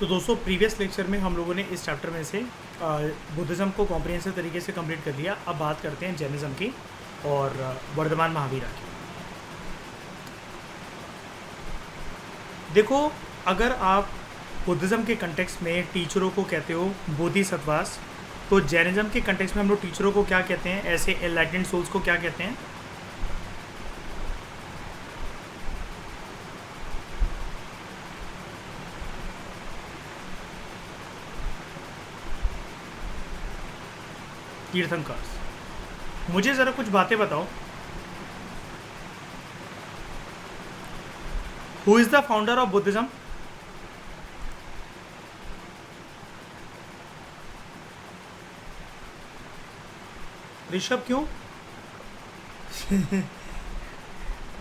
तो दोस्तों previous lecture में हम लोगों ने इस चैप्टर में से बुद्धिज़्म को कॉम्प्रिहेंसिव तरीके से कंप्लीट कर लिया। अब बात करते हैं जैनिज़्म की और वर्धमान महावीरा की। देखो, अगर आप बुद्धिज़्म के कंटेक्स्ट में टीचरों को कहते हो बोधिसत्वास, तो जैनिज़्म के कंटेक्स्ट में हम लोग टीचरों को क्या कहते हैं, ऐसे एनलाइटेंड सोल्स को क्या कहते हैं? तीर्थंकर्स। मुझे ज़रा कुछ बातें बताओ, who is the founder of Buddhism? Rishabh क्यों?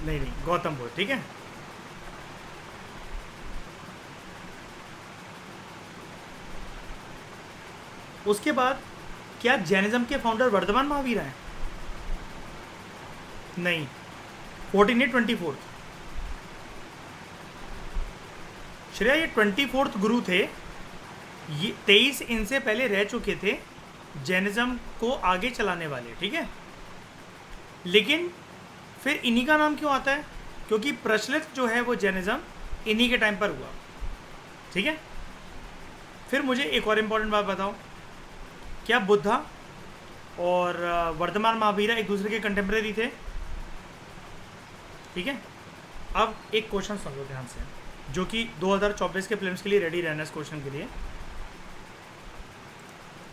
नहीं, गौतम बुद्ध। ठीक है, उसके बाद क्या जैनिज़्म के फाउंडर वर्धमान महावीर हैं? नहीं, 1424। श्रेया, ये 24th गुरु थे। ये 23 इनसे पहले रह चुके थे जैनिज़्म को आगे चलाने वाले। ठीक है, लेकिन फिर इन्हीं का नाम क्यों आता है? क्योंकि प्रचलित जो है वो जैनिज़्म इन्हीं के टाइम पर हुआ। ठीक है, फिर मुझे एक और इम्पॉर्टेंट बात बताओ, क्या बुद्धा और वर्धमान महावीरा एक दूसरे के कंटेम्प्रेरी थे? ठीक है, अब एक क्वेश्चन सुन लो ध्यान से, जो कि 2024 के फिल्म्स के लिए रेडी रहना। इस क्वेश्चन के लिए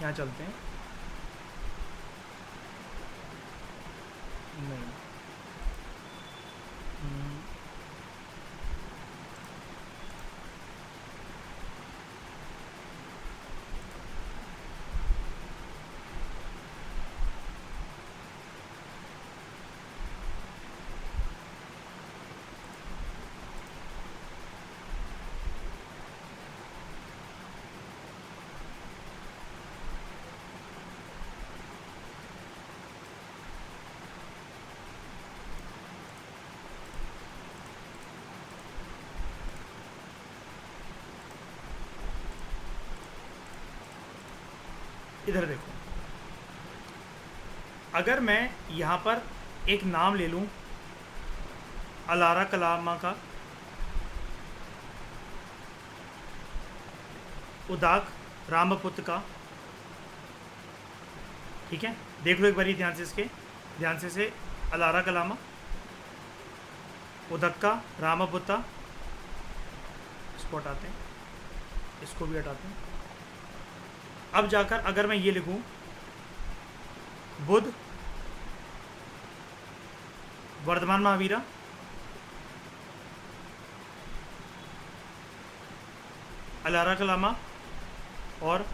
यहाँ चलते हैं। नहीं, इधर देखो, अगर मैं यहाँ पर एक नाम ले लूँ अलारा कलामा का, उदाक रामपुत्र का। ठीक है, देख लो एक बारी ध्यान से, इसके ध्यान से अलारा कलामा, उदक्का, रामपुत्ता, इसको हटाते हैं, इसको भी हटाते हैं। अब जाकर अगर मैं ये लिखूं बुद्ध, वर्धमान महावीरा, अलारा कलामा और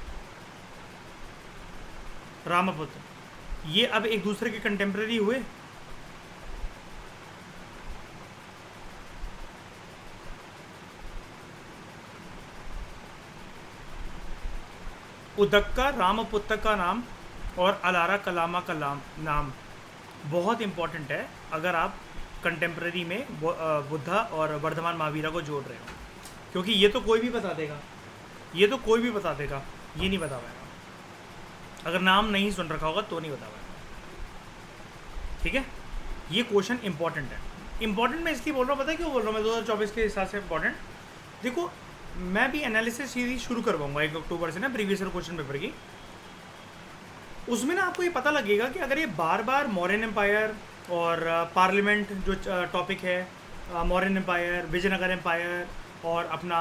रामपुत्र, ये अब एक दूसरे के कंटेम्प्रेरी हुए? उदक्का रामपुत्र का नाम और अलारा कलामा का नाम बहुत इम्पॉर्टेंट है अगर आप कंटेम्प्रेरी में बुद्धा और वर्धमान महावीरा को जोड़ रहे हो, क्योंकि ये तो कोई भी बता देगा, ये तो कोई भी बता देगा, ये नहीं बता पाएगा। अगर नाम नहीं सुन रखा होगा तो नहीं बता पाएगा। ठीक है, ये क्वेश्चन इंपॉर्टेंट है। इंपॉर्टेंट मैं इसलिए बोल रहा हूँ, पता है क्यों बोल रहा हूँ मैं? 2024 के हिसाब से इंपॉर्टेंट। देखो, मैं भी एनालिसिस सीरीज शुरू करवाऊंगा 1 अक्टूबर से ना, प्रीवियस ईयर क्वेश्चन पेपर की। उसमें ना आपको ये पता लगेगा कि अगर ये बार बार मौर्यन एम्पायर और पार्लियामेंट जो टॉपिक है, मौर्यन एम्पायर, विजयनगर एम्पायर और अपना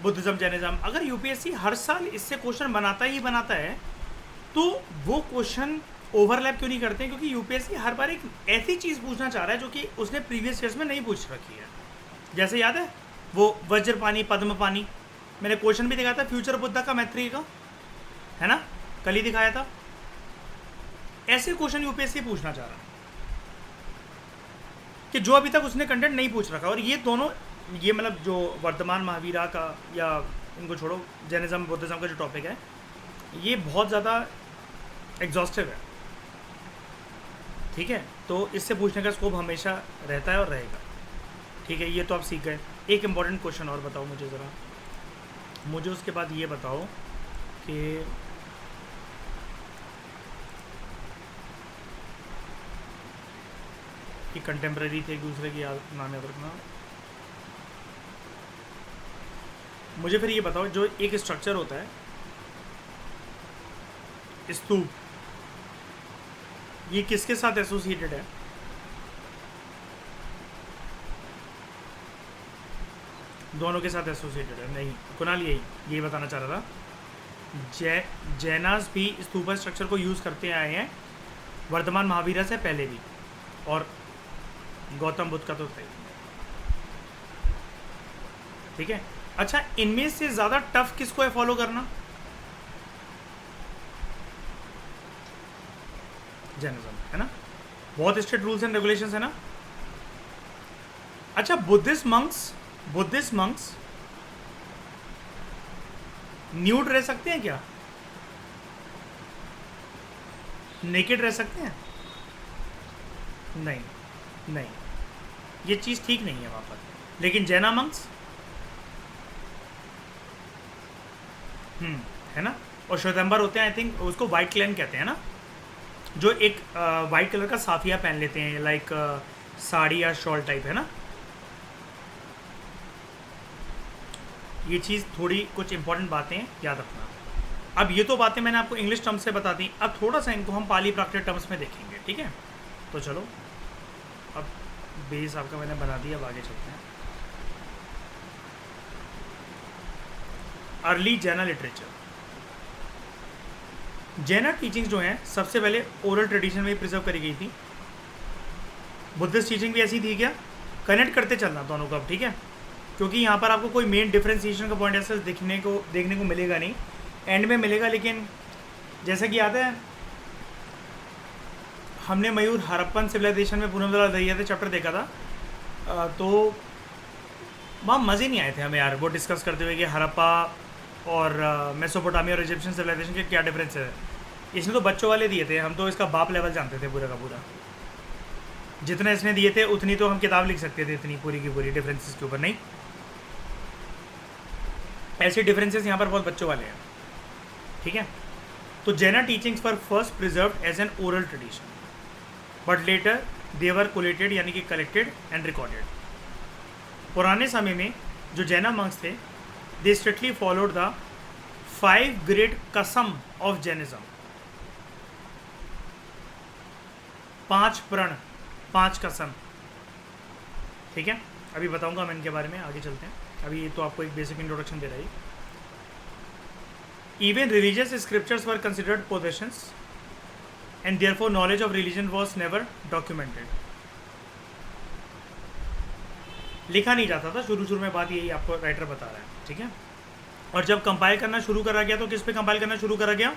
बुद्धिज़्म जैनिज़्म, अगर यूपीएससी हर साल इससे क्वेश्चन बनाता ही बनाता है, तो वो क्वेश्चन ओवरलैप क्यों नहीं करते हैं? क्योंकि यूपीएससी हर बार एक ऐसी चीज़ पूछना चाह रहा है जो कि उसने प्रीवियस ईयर्स में नहीं पूछ रखी है। जैसे याद है वो वज्र पानी पद्म पानी, मैंने क्वेश्चन भी दिखाया था फ्यूचर बुद्धा का, मैत्री का, है ना, कल ही दिखाया था। ऐसे क्वेश्चन यूपीएससी पूछना चाह रहा है कि जो अभी तक उसने कंटेंट नहीं पूछ रखा। और ये दोनों, ये मतलब जो वर्धमान महावीरा का, या इनको छोड़ो, जैनिज़्म बुद्धिज़्म का जो टॉपिक है, ये बहुत ज़्यादा एग्जॉस्टिव है। ठीक है, तो इससे पूछने का स्कोप हमेशा रहता है और रहेगा। ठीक है, ये तो आप सीख गए। एक इम्पॉर्टेंट क्वेश्चन और बताओ मुझे ज़रा, मुझे उसके बाद ये बताओ कि कंटेम्प्रेरी थे एक दूसरे की नाम याद रखना। मुझे फिर ये बताओ, जो एक स्ट्रक्चर होता है स्तूप, ये किसके साथ एसोसिएटेड है? दोनों के साथ एसोसिएटेड है? नहीं, कुणाल यही बताना चाह रहा था। जैनास भी स्तूपा स्ट्रक्चर को यूज़ करते आए हैं वर्धमान महावीरा से पहले भी, और गौतम बुद्ध का तो सही, ठीक है। अच्छा, इनमें से ज़्यादा टफ किसको है फॉलो करना? जैनिज्म, है ना? बहुत स्ट्रिक्ट रूल्स एंड रेगुलेशंस है ना। अच्छा, बुद्धिस्ट मंक्स न्यूड रह सकते हैं क्या? नेकेड रह सकते हैं? नहीं, ये चीज़ ठीक नहीं है वहाँ पर। लेकिन जैना मंक्स है ना, और श्वेतांबर होते हैं, आई थिंक उसको वाइट क्लैन कहते हैं ना, जो एक वाइट कलर का साफिया पहन लेते हैं, लाइक साड़ी या शॉल टाइप, है ना। ये चीज़ थोड़ी कुछ इंपॉर्टेंट बातें याद रखना। अब ये तो बातें मैंने आपको इंग्लिश टर्म्स से बता दी, अब थोड़ा सा इनको हम पाली प्राकृत टर्म्स में देखेंगे, ठीक है। तो चलो, अब बेस आपका मैंने बना दिया, अब आगे चलते हैं। अर्ली जैना लिटरेचर, जैना टीचिंग्स जो हैं सबसे पहले ओरल ट्रेडिशन में प्रिजर्व करी गई थी। बुद्धिस्ट टीचिंग भी ऐसी थी क्या? कनेक्ट करते चलना दोनों को अब, ठीक है, क्योंकि यहाँ पर आपको कोई मेन डिफ्रेंसिएशन का पॉइंट ऐसा देखने को मिलेगा नहीं, एंड में मिलेगा। लेकिन जैसा कि याद है, हमने मयूर हरप्पन सिविलाइजेशन में पूनमदला दहिया थे चैप्टर देखा था, तो वहाँ मज़े नहीं आए थे हमें यार, वो डिस्कस करते हुए कि हरप्पा और मेसोपोटामिया और इजिप्शियन सिविलाइजेशन के क्या डिफरेंस है। इसने तो बच्चों वाले दिए थे, हम तो इसका बाप लेवल जानते थे पूरा का पूरा। जितना इसने दिए थे उतनी तो हम किताब लिख सकते थे, इतनी पूरी की पूरी डिफरेंसेस के ऊपर। नहीं, ऐसे डिफरेंसेस यहाँ पर बहुत बच्चों वाले हैं, ठीक है। तो Jaina teachings were first preserved as an oral tradition, but later they were collated, यानी कि कलेक्टेड एंड रिकॉर्डेड। पुराने समय में जो जैना मंक्स थे, दे स्ट्रिक्टली फॉलोड द 5 ग्रेट कसम ऑफ जैनिज्म, 5 प्रण, 5 कसम, ठीक है। अभी बताऊंगा मैं इनके बारे में, आगे चलते हैं। अभी तो आपको एक बेसिक इंट्रोडक्शन दे रहा है। Even religious scriptures were considered possessions and therefore knowledge of religion was never documented. लिखा नहीं जाता था शुरू में, बात यही आपको राइटर बता रहा है, ठीक है। और जब कंपाइल करना शुरू करा गया, तो किस पे कंपाइल करना शुरू करा गया?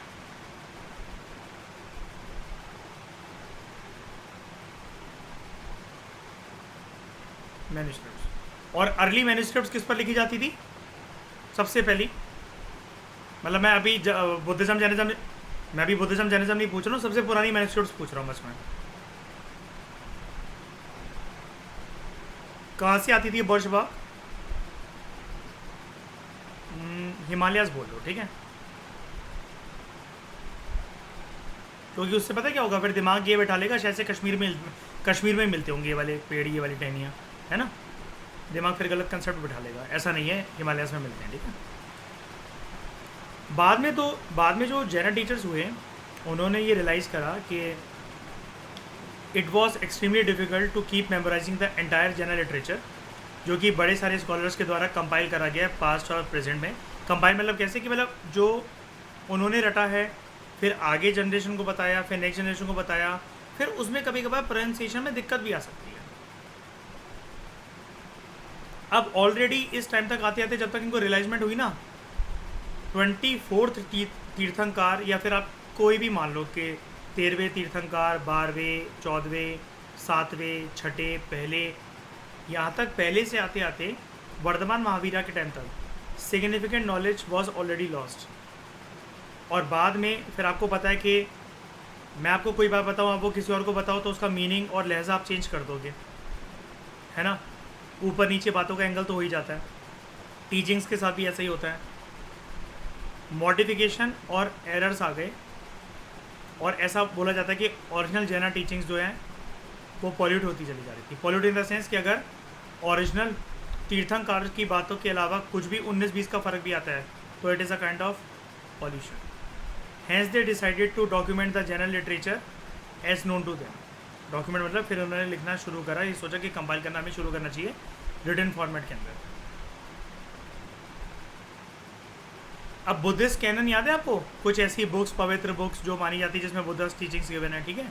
मैन्युस्क्रिप्ट्स। और अर्ली मैन्युस्क्रिप्ट्स किस पर लिखी जाती थी सबसे पहली? मतलब मैं अभी बुद्धिज्म जैनिज्म नहीं पूछ रहा हूँ, सबसे पुरानी मैन्युस्क्रिप्ट्स पूछ रहा हूँ बस मैं। कहाँ से आती थी बर्शबाग? हिमालयाज बोल लो, ठीक है, क्योंकि उससे पता क्या होगा, फिर दिमाग ये बैठा लेगा शायद से कश्मीर में मिलते होंगे ये वाले पेड़, ये वाली टहनियाँ, है ना। दिमाग फिर गलत कंसेप्ट बैठा लेगा, ऐसा नहीं है, हिमालयाज में मिलते हैं, ठीक है। बाद में जो जैना टीचर्स हुए, उन्होंने ये रियलाइज़ करा कि it was extremely difficult to keep memorising the entire Jaina literature, जो कि बड़े सारे स्कॉलर्स के द्वारा कंपाइल करा गया है पास्ट और प्रेजेंट में। कंपाइल मतलब कैसे कि मतलब जो उन्होंने रटा है, फिर आगे जनरेशन को बताया, फिर नेक्स्ट जनरेशन को बताया, फिर उसमें कभी कभार प्रोनाउंसिएशन में दिक्कत भी आ सकती है। अब ऑलरेडी इस टाइम तक आते आते, जब तक इनको रियलाइजमेंट हुई ना, 24th तीर्थंकार, या फिर आप कोई भी मान लो कि 13वें तीर्थंकार, 12वें, 14वें, 7वें, 6ठे, पहले, यहाँ तक पहले से आते आते वर्धमान महावीरा के टाइम तक significant knowledge was already lost. और बाद में फिर आपको पता है कि मैं आपको कोई बात बताऊँ, आप वो किसी और को बताओ, तो उसका मीनिंग और लहजा आप चेंज कर दोगे, है ना। ऊपर नीचे बातों का एंगल तो हो ही जाता है। टीचिंग्स के साथ भी ऐसा ही होता है। मॉडिफिकेशन और एरर्स आ गए, और ऐसा बोला जाता है कि ओरिजिनल जैना टीचिंग्स जो हैं वो पॉल्यूट होती चली जा रही थी। पॉल्यूट इन द सेंस कि अगर ओरिजिनल तीर्थंकर की बातों के अलावा कुछ भी 19-20 का फ़र्क भी आता है तो it is a kind of pollution. Hence they decided to document the general literature as known to them. Document मतलब फिर उन्होंने लिखना शुरू करा, ये सोचा कि कंपाइल करना हमें शुरू करना चाहिए रिटन फॉर्मेट के अंदर। अब बुद्धिस्ट कैनन याद है आपको, कुछ ऐसी बुक्स, पवित्र बुक्स जो मानी जाती है जिसमें बुद्धिस्ट टीचिंग्स गिवन है, ठीक है।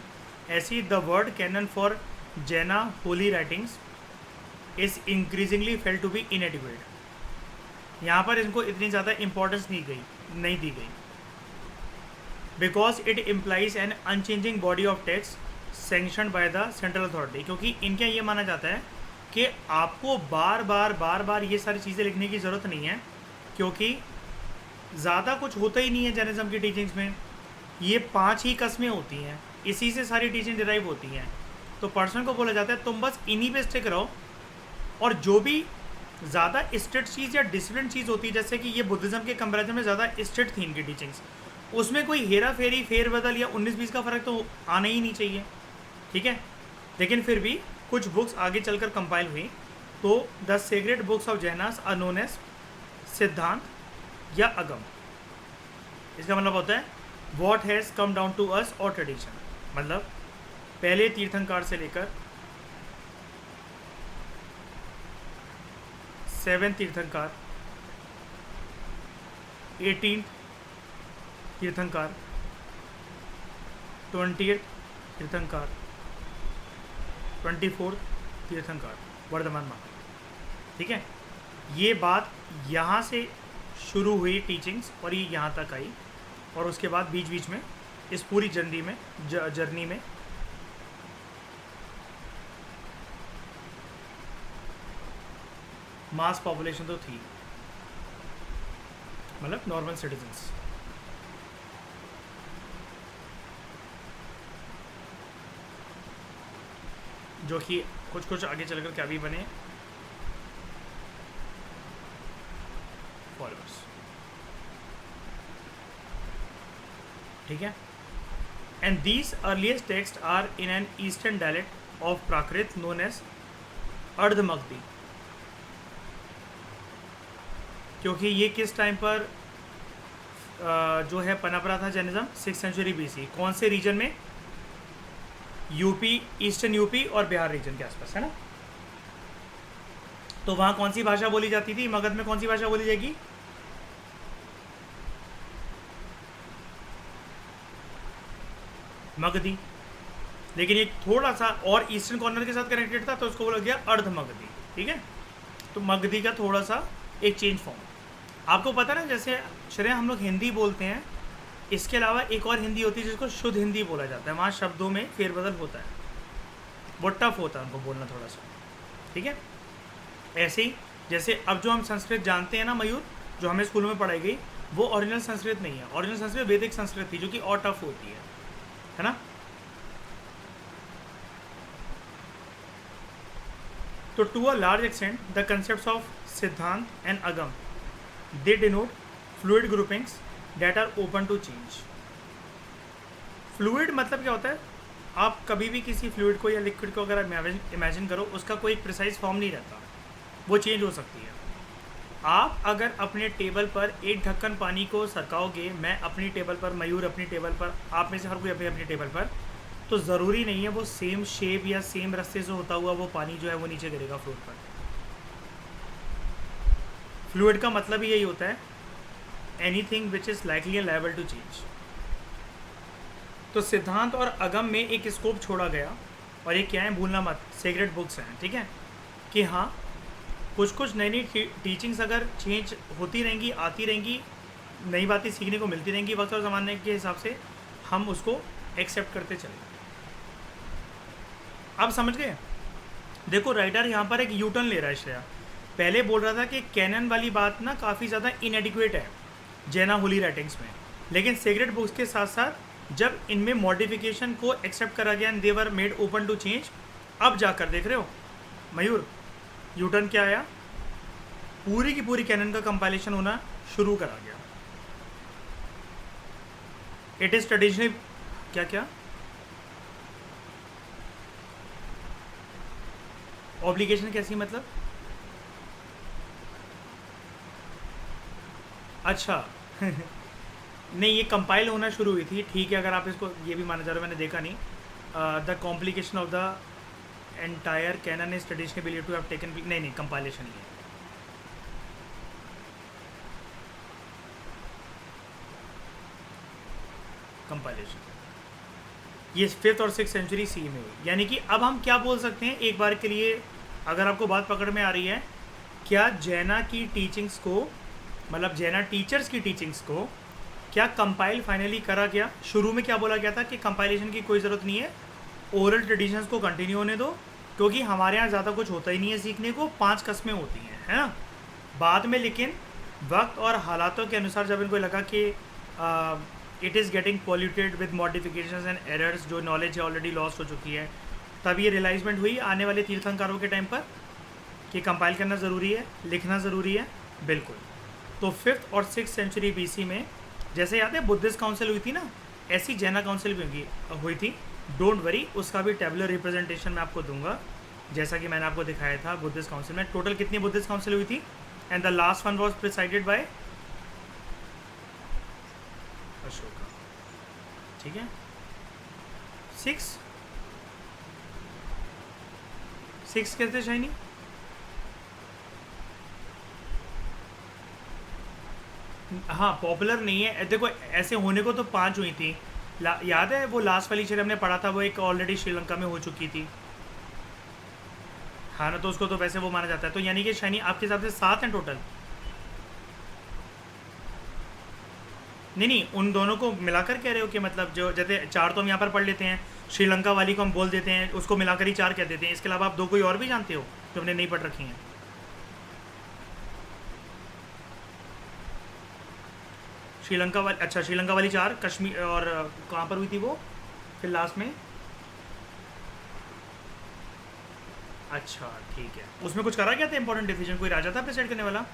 ऐसी the word canon for Jaina holy writings is increasingly felt to be inadequate. यहाँ पर इनको इतनी ज़्यादा इंपॉर्टेंस नहीं दी गई because it implies an unchanging body of text sanctioned by the central authority. क्योंकि इनका ये माना जाता है कि आपको बार बार ये सारी चीज़ें लिखने की ज़रूरत नहीं है, क्योंकि ज़्यादा कुछ होता ही नहीं है जैनिज़्म की टीचिंग्स में। ये 5 ही कस्में होती हैं, इसी से सारी टीचिंग डिराइव होती हैं। तो पर्सन को बोला जाता है तुम बस इन्हीं पे स्टिक रहो, और जो भी ज़्यादा स्ट्रिक्ट चीज़ या डिसिप्लिन चीज़ होती है, जैसे कि ये बुद्धिज़्म के कंपैरिजन में ज़्यादा स्ट्रिक्ट थी इनकी टीचिंग्स, उसमें कोई हेरा फेरी, फेरबदल या 19-20 का फ़र्क तो आना ही नहीं चाहिए, ठीक है। लेकिन फिर भी कुछ बुक्स आगे चलकर कंपाइल हुई, तो the secret books of Jainas are known as Siddhanta या अगम। इसका मतलब होता है what has come down to us और ट्रेडिशन। मतलब पहले तीर्थंकर से लेकर 7th तीर्थंकर, 18th तीर्थंकर, 20th तीर्थंकर, 24th तीर्थंकर, वर्धमान माह, ठीक है। ये बात यहाँ से शुरू हुई टीचिंग्स और ये यहाँ तक आई, और उसके बाद बीच बीच में इस पूरी जर्नी में मास पॉपुलेशन तो थी, मतलब नॉर्मल सिटीजन्स। जो कि कुछ आगे चलकर क्या भी बने, फॉलोअर्स, ठीक है। And these earliest texts are in an eastern dialect of Prakrit known as Ardhamagadhi. क्योंकि ये किस टाइम पर जो है पनप रहा था जैनिज़्म, 6th सेंचुरी BC। कौन से रीजन में? यूपी, ईस्टर्न यूपी और बिहार रीजन के आसपास, है ना। तो वहाँ कौन सी भाषा बोली जाती थी? मगध में कौन सी भाषा बोली जाएगी? मगधी। लेकिन ये थोड़ा सा और ईस्टर्न कॉर्नर के साथ कनेक्टेड था तो उसको बोला गया अर्धमगधी, ठीक है। तो मगधी का थोड़ा सा एक चेंज फॉर्म। आपको पता ना, जैसे श्रेया हम लोग हिंदी बोलते हैं, इसके अलावा एक और हिंदी होती है जिसको शुद्ध हिंदी बोला जाता है। वहाँ शब्दों में फेरबदल होता है, वो टफ होता है उनको बोलना थोड़ा सा, ठीक है। ऐसे ही जैसे अब जो हम संस्कृत जानते हैं ना मयूर, जो हमें स्कूल में पढ़ाई गई, वो ओरिजिनल संस्कृत नहीं है। ओरिजिनल संस्कृत वैदिक संस्कृत थी, जो कि और टफ होती है ना। तो to a large extent the concepts of Siddhanta and Agam they denote fluid groupings that are open to change. Fluid मतलब क्या होता है? आप कभी भी किसी फ्लूइड को या लिक्विड को अगर इमेजिन करो, उसका कोई प्रिसाइज फॉर्म नहीं रहता, वो चेंज हो सकती है। आप अगर अपने टेबल पर एक ढक्कन पानी को सरकाओगे, मैं अपनी टेबल पर, मयूर अपनी टेबल पर, आप में से हर कोई अपनी अपनी टेबल पर, तो ज़रूरी नहीं है वो सेम शेप या सेम रास्ते से होता हुआ वो पानी जो है वो नीचे गिरेगा फ्लोर पर। फ्लूइड का मतलब ही यही होता है, anything which is likely and liable to change. तो सिद्धांत और अगम में एक स्कोप छोड़ा गया, और ये क्या है भूलना मत, सीक्रेट बुक्स हैं, ठीक है। कि हाँ, कुछ नई नई टीचिंग्स अगर चेंज होती रहेंगी, आती रहेंगी, नई बातें सीखने को मिलती रहेंगी वक्त और ज़माने के हिसाब से, हम उसको एक्सेप्ट करते चलेंगे। अब समझ गए? देखो राइटर यहाँ पर एक यूटर्न ले रहा है श्रेया। पहले बोल रहा था कि कैनन वाली बात ना काफ़ी ज़्यादा इनएडिक्वेट है जैना होली राइटिंग्स में, लेकिन सीक्रेट बुक्स के साथ साथ जब इनमें मॉडिफिकेशन को एक्सेप्ट करा गया and they were made open to change, अब जाकर देख रहे हो मयूर, यूटर्न क्या आया, पूरी की पूरी कैनन का कंपाइलेशन होना शुरू करा गया। इट इज़ ट्रेडिशनली क्या क्या ऑब्लिगेशन कैसी मतलब? अच्छा नहीं, ये कंपाइल होना शुरू हुई थी, ठीक है, अगर आप इसको ये भी माना जा रहा है, मैंने देखा नहीं। The complication of the entire canon is traditionally believe to have taken, नहीं नहीं, कंपाइलेशन ही है। कंपाइलेशन ये 5th और 6th सेंचुरी सी में हुई। यानी कि अब हम क्या बोल सकते हैं एक बार के लिए, अगर आपको बात पकड़ में आ रही है, क्या जैना की टीचिंग्स को, मतलब जैना टीचर्स की टीचिंग्स को क्या कंपाइल फाइनली करा गया? शुरू में क्या बोला गया था कि कंपाइलेशन की कोई ज़रूरत नहीं है, ओरल ट्रेडिशंस को कंटिन्यू होने दो, क्योंकि हमारे यहाँ ज़्यादा कुछ होता ही नहीं है सीखने को, 5 कस्में होती हैं, है ना। बाद में लेकिन वक्त और हालातों के अनुसार जब इनको लगा कि it is getting polluted with modifications and errors, जो नॉलेज है ऑलरेडी लॉस्ट हो चुकी है, तब ये रियलाइजमेंट हुई आने वाले तीर्थंकरों के टाइम पर कि कंपाइल करना ज़रूरी है, लिखना ज़रूरी है। बिल्कुल। तो 5th और 6th सेंचुरी BC में, जैसे याद है बुद्धिस्ट काउंसिल हुई थी ना, ऐसी जैना काउंसिल भी हुई थी। डोंट वरी, उसका भी टेबुलर रिप्रेजेंटेशन मैं आपको दूंगा, जैसा कि मैंने आपको दिखाया था। बुद्धिस्ट काउंसिल में टोटल कितनी बुद्धिस्ट काउंसिल हुई थी? And the last one was presided bye Ashoka, ठीक है। 6 कहते शाइनी, हाँ पॉपुलर नहीं है, देखो ऐसे होने को तो 5 हुई थी। याद है वो लास्ट वाली चीज़ हमने पढ़ा था, वो एक ऑलरेडी श्रीलंका में हो चुकी थी, हाँ ना, तो उसको तो वैसे वो माना जाता है। तो यानी कि शाइनी आपके हिसाब से 7 हैं टोटल? नहीं नहीं, उन दोनों को मिलाकर कह रहे हो कि मतलब जो जैसे 4 तो हम यहाँ पर पढ़ लेते हैं, श्रीलंका वाली को हम बोल देते हैं, उसको मिलाकर ही 4 कह देते हैं। इसके अलावा आप 2 कोई और भी जानते हो जो हमने नहीं पढ़ रखी हैं? श्रीलंका वाली, अच्छा श्रीलंका वाली 4, कश्मीर और कहाँ पर हुई थी वो फिर लास्ट में? अच्छा ठीक है, उसमें कुछ करा गया था इंपॉर्टेंट डिसीजन, कोई राजा था प्रिसाइड करने वाला?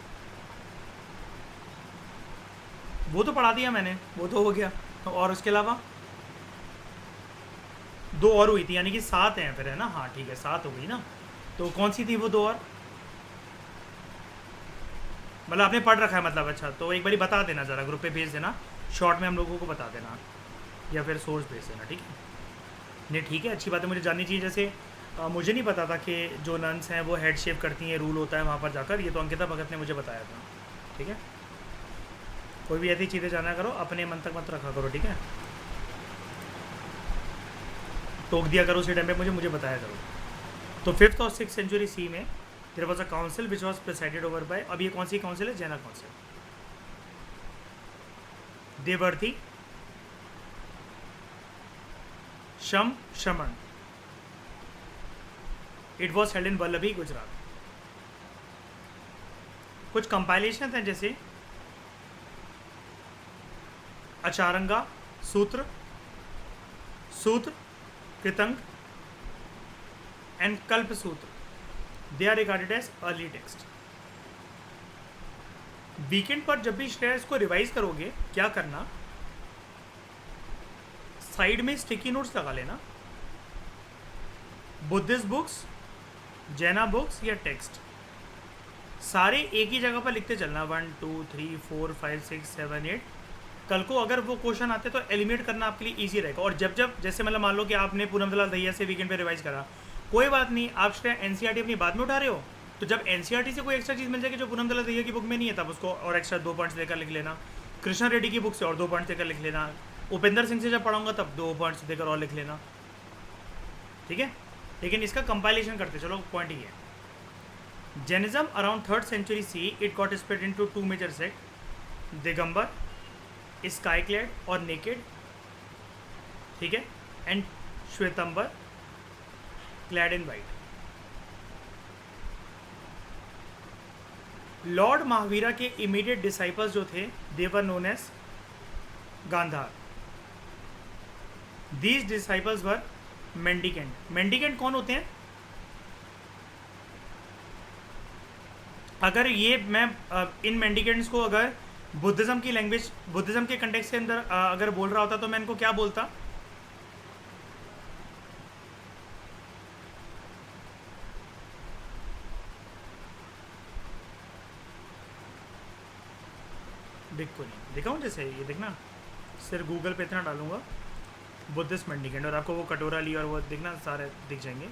वो तो पढ़ा दिया मैंने, वो तो हो गया। तो और उसके अलावा 2 और हुई थी, यानी कि 7 हैं फिर, है ना। हाँ ठीक है, 7 हो गई ना। तो कौन सी थी वो 2 और? मतलब आपने पढ़ रखा है मतलब? अच्छा, तो एक बारी बता देना ज़रा, ग्रुप पे भेज देना, शॉर्ट में हम लोगों को बता देना, या फिर सोर्स भेज देना, ठीक है। नहीं ठीक है, अच्छी बात है, मुझे जाननी चाहिए। जैसे मुझे नहीं पता था कि जो नन्स हैं वो हेड शेव करती हैं, रूल होता है वहाँ पर जाकर, ये तो अंकिता भगत ने मुझे बताया था, ठीक है। कोई भी ऐसी चीज़ें जाना करो, अपने मन तक मत रखा करो, ठीक है। टोक दिया करो उसी टाइम पे, मुझे बताया करो। तो 5th और 6th सेंचुरी सी में there was a council which was presided over by, अब ये कौन सी काउंसिल है? जैना काउंसिल। देवर्थी शम शमन, it was held in Vallabhi, Gujarat. कुछ कंपाइलेशन हैं जैसे अचारंगा सूत्र, सूत्र कृतंग and Kalpa Sutra, they are regarded as early text. Weekend पर जब भी श्रेया इसको रिवाइज करोगे, क्या करना, साइड में स्टिकी नोट्स लगा लेना, बुद्धिस्ट बुक्स, जैना बुक्स या टेक्स्ट, सारे एक ही जगह पर लिखते चलना, 1 2 3 4 5 6 7 8। कल को अगर वो क्वेश्चन आते तो एलिमिनेट करना आपके लिए इजी रहेगा। और जब जब जैसे मतलब मान लो कि आपने पूनम दलाल दहिया से वीकेंड पे रिवाइज करा, कोई बात नहीं, आप श्रेया एनसीईआरटी अपनी बाद में उठा रहे हो, तो जब एनसीईआरटी से कोई एक्स्ट्रा चीज़ मिल जाएगी जो पूनम दलाल दहिया की बुक में नहीं है, तब उसको और एक्स्ट्रा 2 पॉइंट्स देकर लिख लेना। कृष्णा रेड्डी की बुक से और 2 पॉइंट्स देकर लिख लेना। उपेंद्र सिंह से जब पढ़ाऊंगा तब 2 पॉइंट्स देकर और लिख लेना, ठीक है। लेकिन इसका कंपाइलेशन करते चलो, पॉइंट ही है। Jainism around 3rd century C, it got split into 2 major sect, Digambar, sky clad और नेकेड, ठीक है, and Shvetambar clad in white. Lord Mahavira के इमीडिएट डिसाइपल्स जो थे, they were known as Gandhar. These disciples were mendicant. Mendicant कौन होते हैं? अगर ये मैं इन मेंडिकेंट्स को अगर बुद्धिज़्म की लैंग्वेज, बुद्धिज़्म के कंटेक्स्ट के अंदर अगर बोल रहा होता तो मैं इनको क्या बोलता? दिखाऊँ जैसे ये देखना, सिर्फ गूगल पे इतना डालूंगा बुद्धिस्ट मेंडिकेंट और आपको वो कटोरा ली और वो देखना सारे दिख जाएंगे।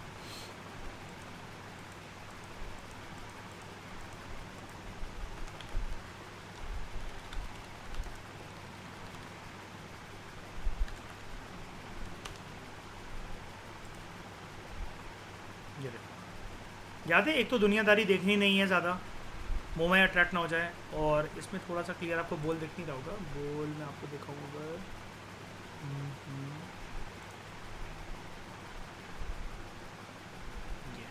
ये देखो, याद है एक तो दुनियादारी देखनी नहीं है ज़्यादा, मुँह में अट्रैक्ट ना हो जाए, और इसमें थोड़ा सा क्लियर आपको बोल दिख नहीं रहा होगा, बोल मैं आपको दिखाऊंगा। ये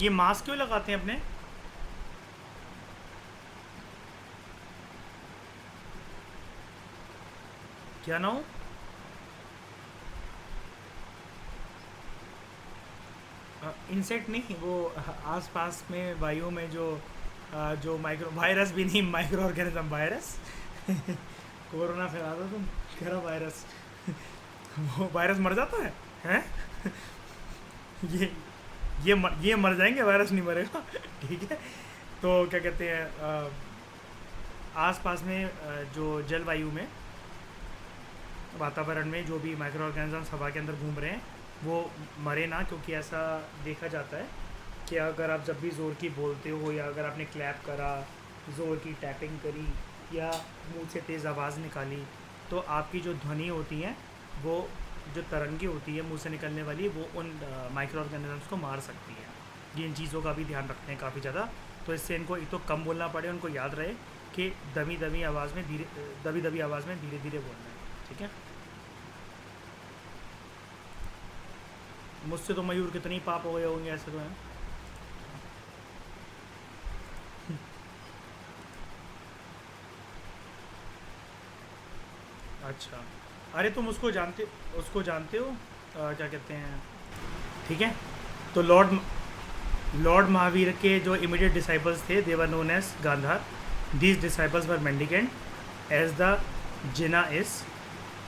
ये मास्क क्यों लगाते हैं अपने? क्या ना हो? इंसेक्ट नहीं, वो आसपास में वायु में जो जो माइक्रो वायरस भी नहीं, माइक्रो ऑर्गेनिज्म वायरस कोरोना फैला दो तुम, कह रहा वायरस वो वायरस मर जाता है हैं? ये ये मर जाएंगे, वायरस नहीं मरेगा ठीक है। तो क्या कहते हैं, आसपास में जो जलवायु में, वातावरण में जो भी माइक्रो ऑर्गेनिजम्स हवा के अंदर घूम रहे हैं वो मरे ना, क्योंकि ऐसा देखा जाता है कि अगर आप जब भी ज़ोर की बोलते हो या अगर आपने क्लैप करा, ज़ोर की टैपिंग करी या मुंह से तेज़ आवाज़ निकाली, तो आपकी जो ध्वनि होती है वो जो तरंगे होती है मुंह से निकलने वाली, वो उन माइक्रो ऑर्गेनिजम्स को मार सकती है। ये इन चीज़ों का भी ध्यान रखते हैं काफ़ी ज़्यादा, तो इससे इनको एक तो कम बोलना पड़े, उनको याद रहे कि दबी आवाज़ में धीरे आवाज़ में धीरे धीरे बोलना है, ठीक है। मुझसे तो मयूर कितने ही पाप हो गए होंगे, ऐसे तो हैं। अच्छा, अरे तुम उसको जानते हो, क्या कहते हैं, ठीक है। तो लॉर्ड महावीर के जो इमीडिएट डिसाइपल्स थे, they were known as Gandhar. These disciples were mendicant as the Jina is,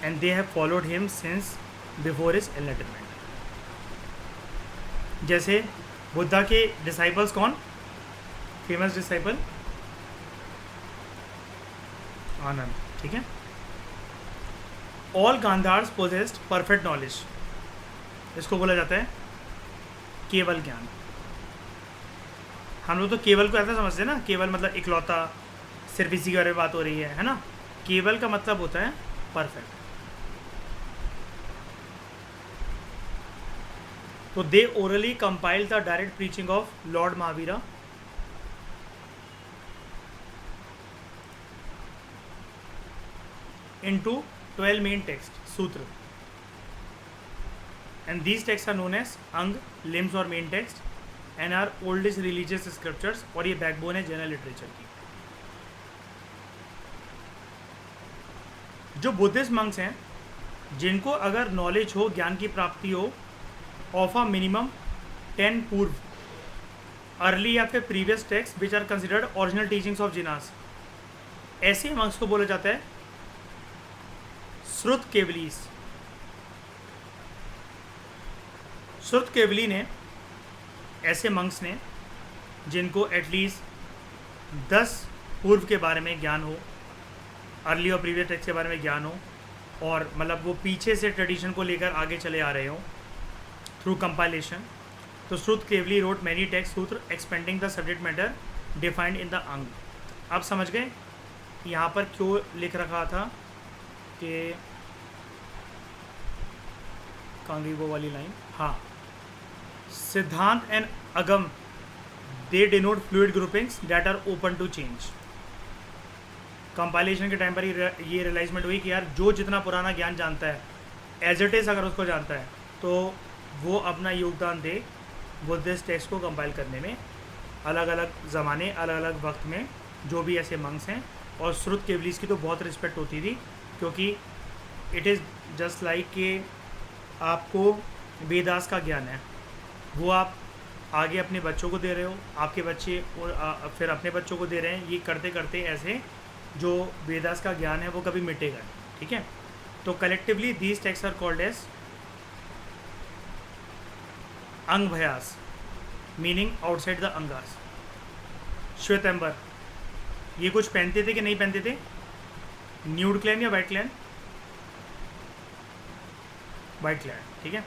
and they have followed him since before his enlightenment. जैसे बुद्धा के डिसाइपल्स कौन, फेमस डिसाइपल आनंद, ठीक है। ऑल गांधार्स पोजेस्ड परफेक्ट नॉलेज, इसको बोला जाता है केवल ज्ञान। हम लोग तो केवल को ऐसा समझते हैं ना, केवल मतलब इकलौता, सिर्फ इसी के बारे में बात हो रही है ना। केवल का मतलब होता है परफेक्ट। तो they orally compile the direct preaching of lord Mahavira into 12 main text सूत्र, and these texts are known as अंग, limbs और main text, and are oldest religious scriptures, और ये बैकबोन है जनरल लिटरेचर की। जो बुद्धिस्ट मंक्स हैं, जिनको अगर नॉलेज हो, ज्ञान की प्राप्ति हो ऑफ अ मिनिमम 10 पूर्व, अर्ली या फिर previous text which are considered original teachings of Jinas, ऐसे मंक्स को बोला जाता है श्रुत केवलीस। श्रुत केवली ने, ऐसे मंक्स ने जिनको एटलीस्ट 10 पूर्व के बारे में ज्ञान हो, अर्ली और प्रीवियस टेक्स्ट के बारे में ज्ञान हो, और मतलब वो पीछे से ट्रेडिशन को लेकर आगे चले आ रहे हो थ्रू कंपाइलेशन। तो श्रुत केवली रोट मैनी टेक्स्ट सूत्र expanding the subject matter defined in the अंग। आप समझ गए यहाँ पर क्यों लिख रखा था कि कहाँ गई वो वाली लाइन, हाँ, Siddhanta and Agam they denote fluid groupings that are open to change. Compilation के टाइम पर ये रियलाइजमेंट हुई कि यार जो जितना पुराना ज्ञान जानता है एज इट इज़ अगर उसको जानता है तो वो अपना योगदान दे बुद्धिस्ट टेक्स्ट को कंपाइल करने में। अलग अलग ज़माने अलग अलग वक्त में जो भी ऐसे मंक्स हैं, और श्रुत केवलीस की तो बहुत रिस्पेक्ट होती थी, क्योंकि इट इज़ जस्ट लाइक कि आपको वेदास का ज्ञान है, वो आप आगे अपने बच्चों को दे रहे हो, आपके बच्चे और फिर अपने बच्चों को दे रहे हैं। ये करते करते ऐसे जो वेदास का ज्ञान है वो कभी मिटेगा नहीं, ठीक है। तो collectively these texts are called as Angabahya, meaning outside the Angas. Shvetambar, ये कुछ पहनते थे कि नहीं पहनते थे? न्यूड क्लैन या वाइट क्लैन? वाइट क्लैन, ठीक है।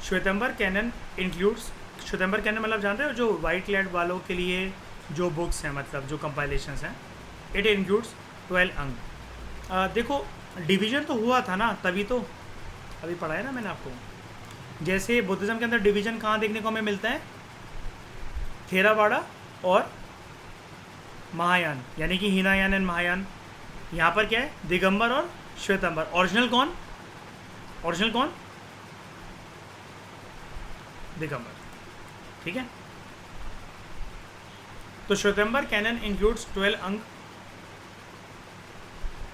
Shvetambar canon includes, Shvetambar canon मतलब जानते हो जो वाइट क्लैड वालों के लिए जो बुक्स हैं, मतलब जो कंपाइलेशंस हैं, इट इंक्लूड्स 12 अंग। देखो डिवीज़न तो हुआ था ना, तभी तो अभी पढ़ाया ना मैंने आपको। जैसे बुद्धिज़्म के अंदर डिवीज़न कहाँ देखने को हमें मिलता है? थेरावाड़ा और महायान, यानी कि हीनायान एंड महायान। यहाँ पर क्या है? दिगंबर और श्वेतंबर। ओरिजिनल कौन? ओरिजिनल कौन? दिगंबर, ठीक है। तो Shvetambar canon includes 12 Anga,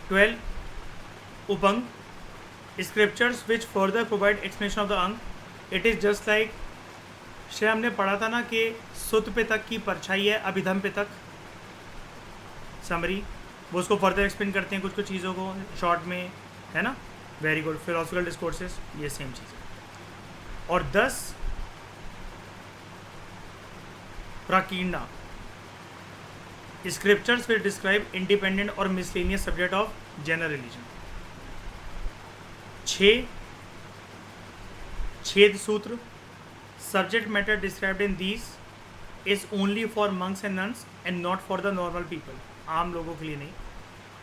12 Upanga, scriptures which further provide explanation of the Anga. It is just like, श्रेय हमने पढ़ा था ना कि सुत पितक की परछाई है अभिधम पितक, समरी, वो उसको फर्दर एक्सप्लेन करते हैं कुछ कुछ चीज़ों को शॉर्ट में, है ना। Very good. फिलोसफिकल डिस्कोर्सेस, ये सेम चीज़ है। और 10 Prakirna, scriptures will describe independent और miscellaneous subject of general religion. 6 Chheda Sutra, subject matter described in these is only for monks and nuns and not for the normal people, आम लोगों के लिए नहीं,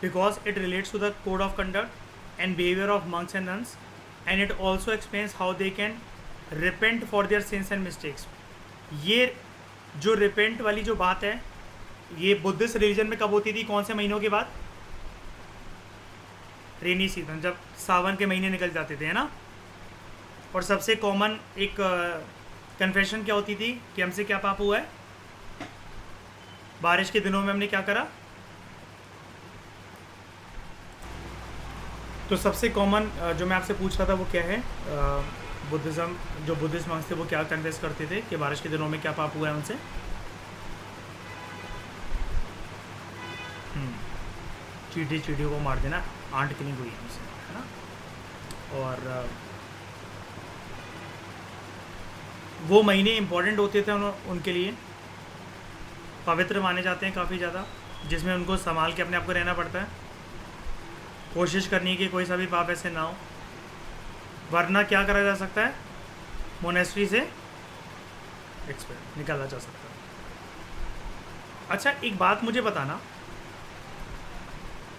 because it relates to the code of conduct and behaviour of monks and nuns and it also explains how they can repent for their since and mistakes. ये जो repent वाली जो बात है, ये बुद्धिस्ट रिलीजन में कब होती थी? कौन से महीनों के बाद? रेनी सीजन, जब सावन के महीने निकल जाते थे, है ना। और सबसे कॉमन एक कन्फेशन क्या होती थी कि हमसे क्या पाप हुआ है? बारिश के दिनों में हमने क्या करा? तो सबसे कॉमन जो मैं आपसे पूछ रहा था वो क्या है? बुद्धिज़्म, जो बुद्धिस्ट मंक्स थे वो क्या कन्फेस करते थे कि बारिश के दिनों में क्या पाप हुआ है उनसे? चींटियों को मार देना, आंट किलिंग हुई है उनसे, है ना। और वो महीने इम्पॉर्टेंट होते थे उनके लिए, पवित्र माने जाते हैं काफ़ी ज़्यादा, जिसमें उनको संभाल के अपने आप को रहना पड़ता है, कोशिश करनी कि कोई सा भी पाप ऐसे ना हो, वरना क्या करा जा सकता है? मोनेस्ट्री से एक्सपेल निकाला जा सकता है। अच्छा, एक बात मुझे बताना,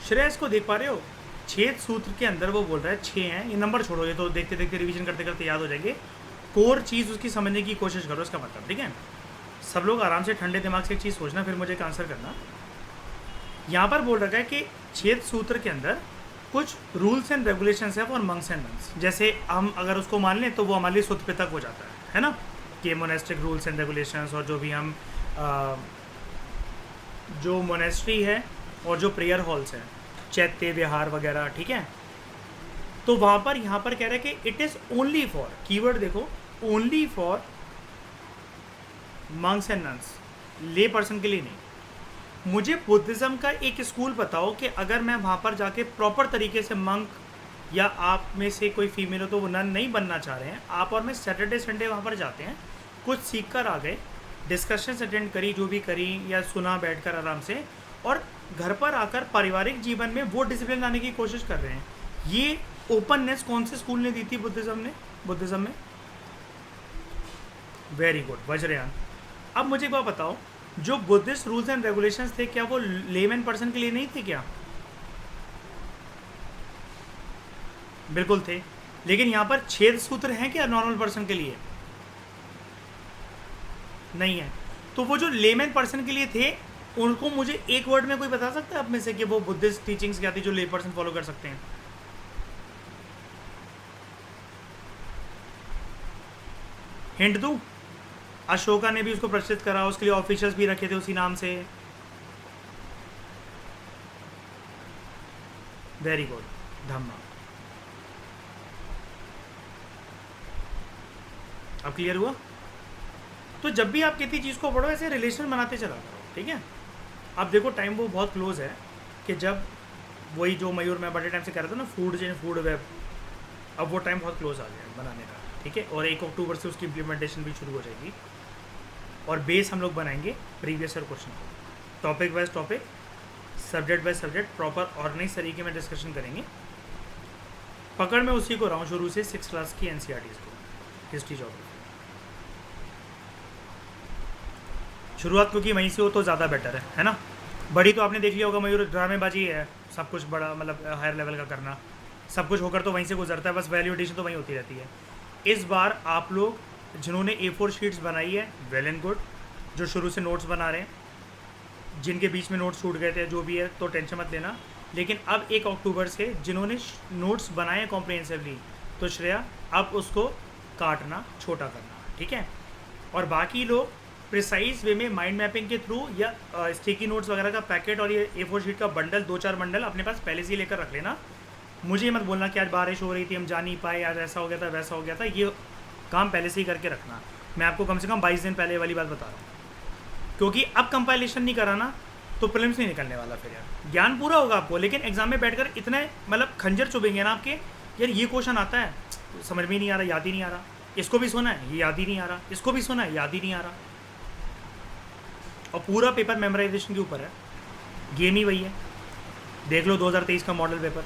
श्रेयस को देख पा रहे हो? छेद सूत्र के अंदर वो बोल रहा है 6 हैं, ये नंबर छोड़ो, ये तो देखते देखते रिवीजन करते करते याद हो जाएंगे। कोर चीज़ उसकी समझने की कोशिश करो, इसका मतलब, ठीक है। सब लोग आराम से ठंडे दिमाग से एक चीज़ सोचना, फिर मुझे एक आंसर करना। यहाँ पर बोल रखा है कि छेद सूत्र के अंदर कुछ रूल्स एंड रेगुलेशंस है फॉर मंक्स एंड नन्स। जैसे हम अगर उसको मान लें तो वो हमारे लिए सुत पितक हो जाता है ना, कि मोनेस्टिक रूल्स एंड रेगुलेशंस, और जो भी हम जो मोनेस्ट्री है और जो प्रेयर हॉल्स हैं, चैत्य विहार वगैरह, ठीक है। तो वहाँ पर यहाँ पर कह रहे हैं कि it is only for, keyword देखो, only for monks and nuns, lay person के लिए नहीं। मुझे बुद्धिज़्म का एक स्कूल बताओ कि अगर मैं वहाँ पर जाके प्रॉपर तरीके से मंक, या आप में से कोई फीमेल हो तो वो नन नहीं बनना चाह रहे हैं, आप और मैं सैटरडे संडे वहाँ पर जाते हैं, कुछ सीख कर आ गए, डिस्कशंस अटेंड करी, जो भी करी, या सुना बैठकर आराम से, और घर पर आकर पारिवारिक जीवन में वो डिसिप्लिन लाने की कोशिश कर रहे हैं। ये ओपननेस कौन से स्कूल ने दी थी बुद्धिज़्म में? Very good, Vajrayana. अब मुझे एक बात बताओ, जो बुद्धिस्ट रूल्स एंड रेगुलेशंस थे, क्या वो लेमैन पर्सन के लिए नहीं थे क्या? बिल्कुल थे। लेकिन यहाँ पर छेद सूत्र हैं क्या नॉर्मल पर्सन के लिए? नहीं है। तो वो जो लेमैन पर्सन के लिए थे, उनको मुझे एक वर्ड में कोई बता सकता है आप में से कि वो बुद्धिस्ट टीचिंग्स क्या थी जो ले पर्सन फॉलो कर सकते हैं? हिंट दूं? अशोका ने भी उसको प्रचलित करा, उसके लिए ऑफिशियल्स भी रखे थे उसी नाम से। वेरी गुड, धम्मा। अब क्लियर हुआ? तो जब भी आप किसी चीज़ को पढ़ो ऐसे रिलेशन बनाते चला करो, ठीक है? अब देखो टाइम वो बहुत क्लोज है कि जब वही जो मयूर मैं बड़े टाइम से कह रहा था ना, फूड चेन फूड वेब, अब वो टाइम बहुत क्लोज आ गया है बनाने का, ठीक है? और 1 अक्टूबर से उसकी इम्प्लीमेंटेशन भी शुरू हो जाएगी और बेस हम लोग बनाएंगे प्रीवियस ईयर क्वेश्चन को, topic wise topic, subject by subject, proper organise तरीके में डिस्कशन करेंगे। पकड़ में उसी को रहा हूँ शुरू से 6th क्लास की NCERTs को, हिस्ट्री ज्योग्राफी। शुरुआत क्योंकि वहीं से हो तो ज़्यादा बेटर है ना? बड़ी तो आपने देख लिया होगा मयूर, ड्रामेबाजी है, सब कुछ बड़ा मतलब हायर लेवल का करना, सब कुछ होकर तो वहीं से गुजरता है, बस वैल्यू एडिशन तो वहीं होती रहती है। इस बार आप लोग जिन्होंने A4 शीट्स बनाई है, वेल एंड गुड। जो शुरू से नोट्स बना रहे हैं, जिनके बीच में नोट्स छूट गए थे, जो भी है तो टेंशन मत लेना। लेकिन अब 1 अक्टूबर से जिन्होंने नोट्स बनाए कॉम्प्रिहेंसिवली, तो श्रेया अब उसको काटना, छोटा करना, ठीक है? और बाकी लोग प्रिसाइज वे में माइंड मैपिंग के थ्रू या स्टिकी नोट्स वगैरह का पैकेट और ये A4 शीट का बंडल 2-4 बंडल अपने पास पहले से ही लेकर रख लेना। मुझे ये मत बोलना कि आज बारिश हो रही थी हम जा नहीं पाए, आज ऐसा हो गया था वैसा हो गया था, ये काम पहले से ही करके रखना। मैं आपको कम से कम 22 दिन पहले वाली बात बता रहा हूँ, क्योंकि अब कंपाइलेशन नहीं कराना तो प्रीलिम्स नहीं निकलने वाला फिर यार। ज्ञान पूरा होगा आपको, लेकिन एग्जाम में बैठकर इतने मतलब खंजर चुभेंगे ना आपके, यार ये क्वेश्चन आता है समझ में ही नहीं आ रहा, याद ही नहीं आ रहा, इसको भी सुना है ये याद ही नहीं आ रहा, इसको भी सुना है याद ही नहीं आ रहा। और पूरा पेपर मेमोराइजेशन के ऊपर है, गेम ही वही है। देख लो 2023 का मॉडल पेपर,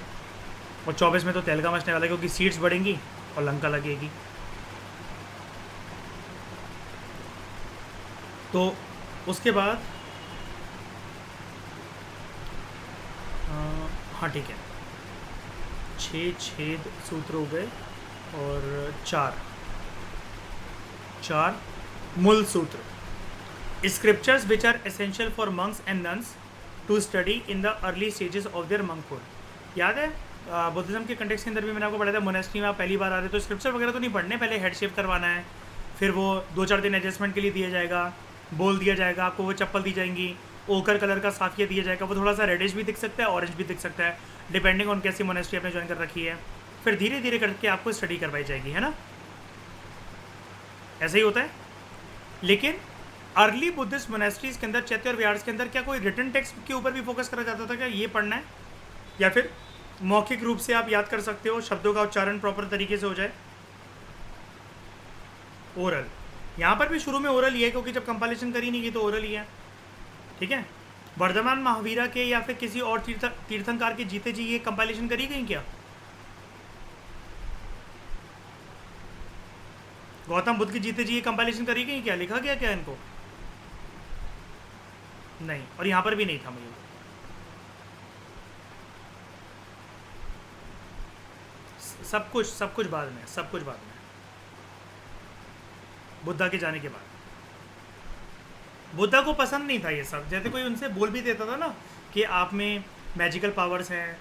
और 24 में तो तेलगा मचने वाला है, क्योंकि सीट्स बढ़ेंगी और लंका लगेगी। तो उसके बाद हाँ ठीक है, 6 छेद सूत्र हो गए और 4 मूल सूत्र। Scriptures which are essential for monks and nuns to study in the early stages of their monkhood। याद है बुद्धिज्म के कंटेक्स्ट के अंदर भी मैंने आपको पढ़ाया था, मोनेस्ट्री में आप पहली बार आ रहे तो स्क्रिप्चर वगैरह तो नहीं पढ़ने, पहले हेड शेप करवाना है, फिर वो 2-4 दिन एडजस्टमेंट के लिए दिया जाएगा, बोल दिया जाएगा आपको, वो चप्पल दी जाएंगी, ओकर कलर का साफिया दिया जाएगा, वो थोड़ा सा रेडिश भी दिख सकता है, ऑरेंज भी दिख सकता है, डिपेंडिंग ऑन कैसी मोनेस्ट्री आपने ज्वाइन कर रखी है। फिर धीरे धीरे करके आपको स्टडी करवाई जाएगी, है ना? ऐसा ही होता है। लेकिन अर्ली बुद्धिस्ट मोनेस्ट्रीज के अंदर, चैत्य और विहार्स के अंदर क्या कोई रिटन टेक्स्ट के ऊपर भी फोकस करा जाता था क्या, ये पढ़ना है, या फिर मौखिक रूप से आप याद कर सकते हो, शब्दों का उच्चारण प्रॉपर तरीके से हो जाए? ओरल, यहाँ पर भी शुरू में ओरल ही है, क्योंकि जब कंपाइलेशन करी नहीं की तो ओरल ही है, ठीक है? वर्धमान महावीरा के या फिर किसी और तीर्थंकार के जीते जी ये कंपाइलेशन करी गई क्या? गौतम बुद्ध की जीते जी ये कंपाइलेशन करी गई क्या? लिखा गया क्या इनको? नहीं, और यहाँ पर भी नहीं था मयूर। सब कुछ बाद में, सब कुछ बाद में, बुद्धा के जाने के बाद। बुद्धा को पसंद नहीं था ये सब, जैसे कोई उनसे बोल भी देता था ना कि आप में मैजिकल पावर्स हैं,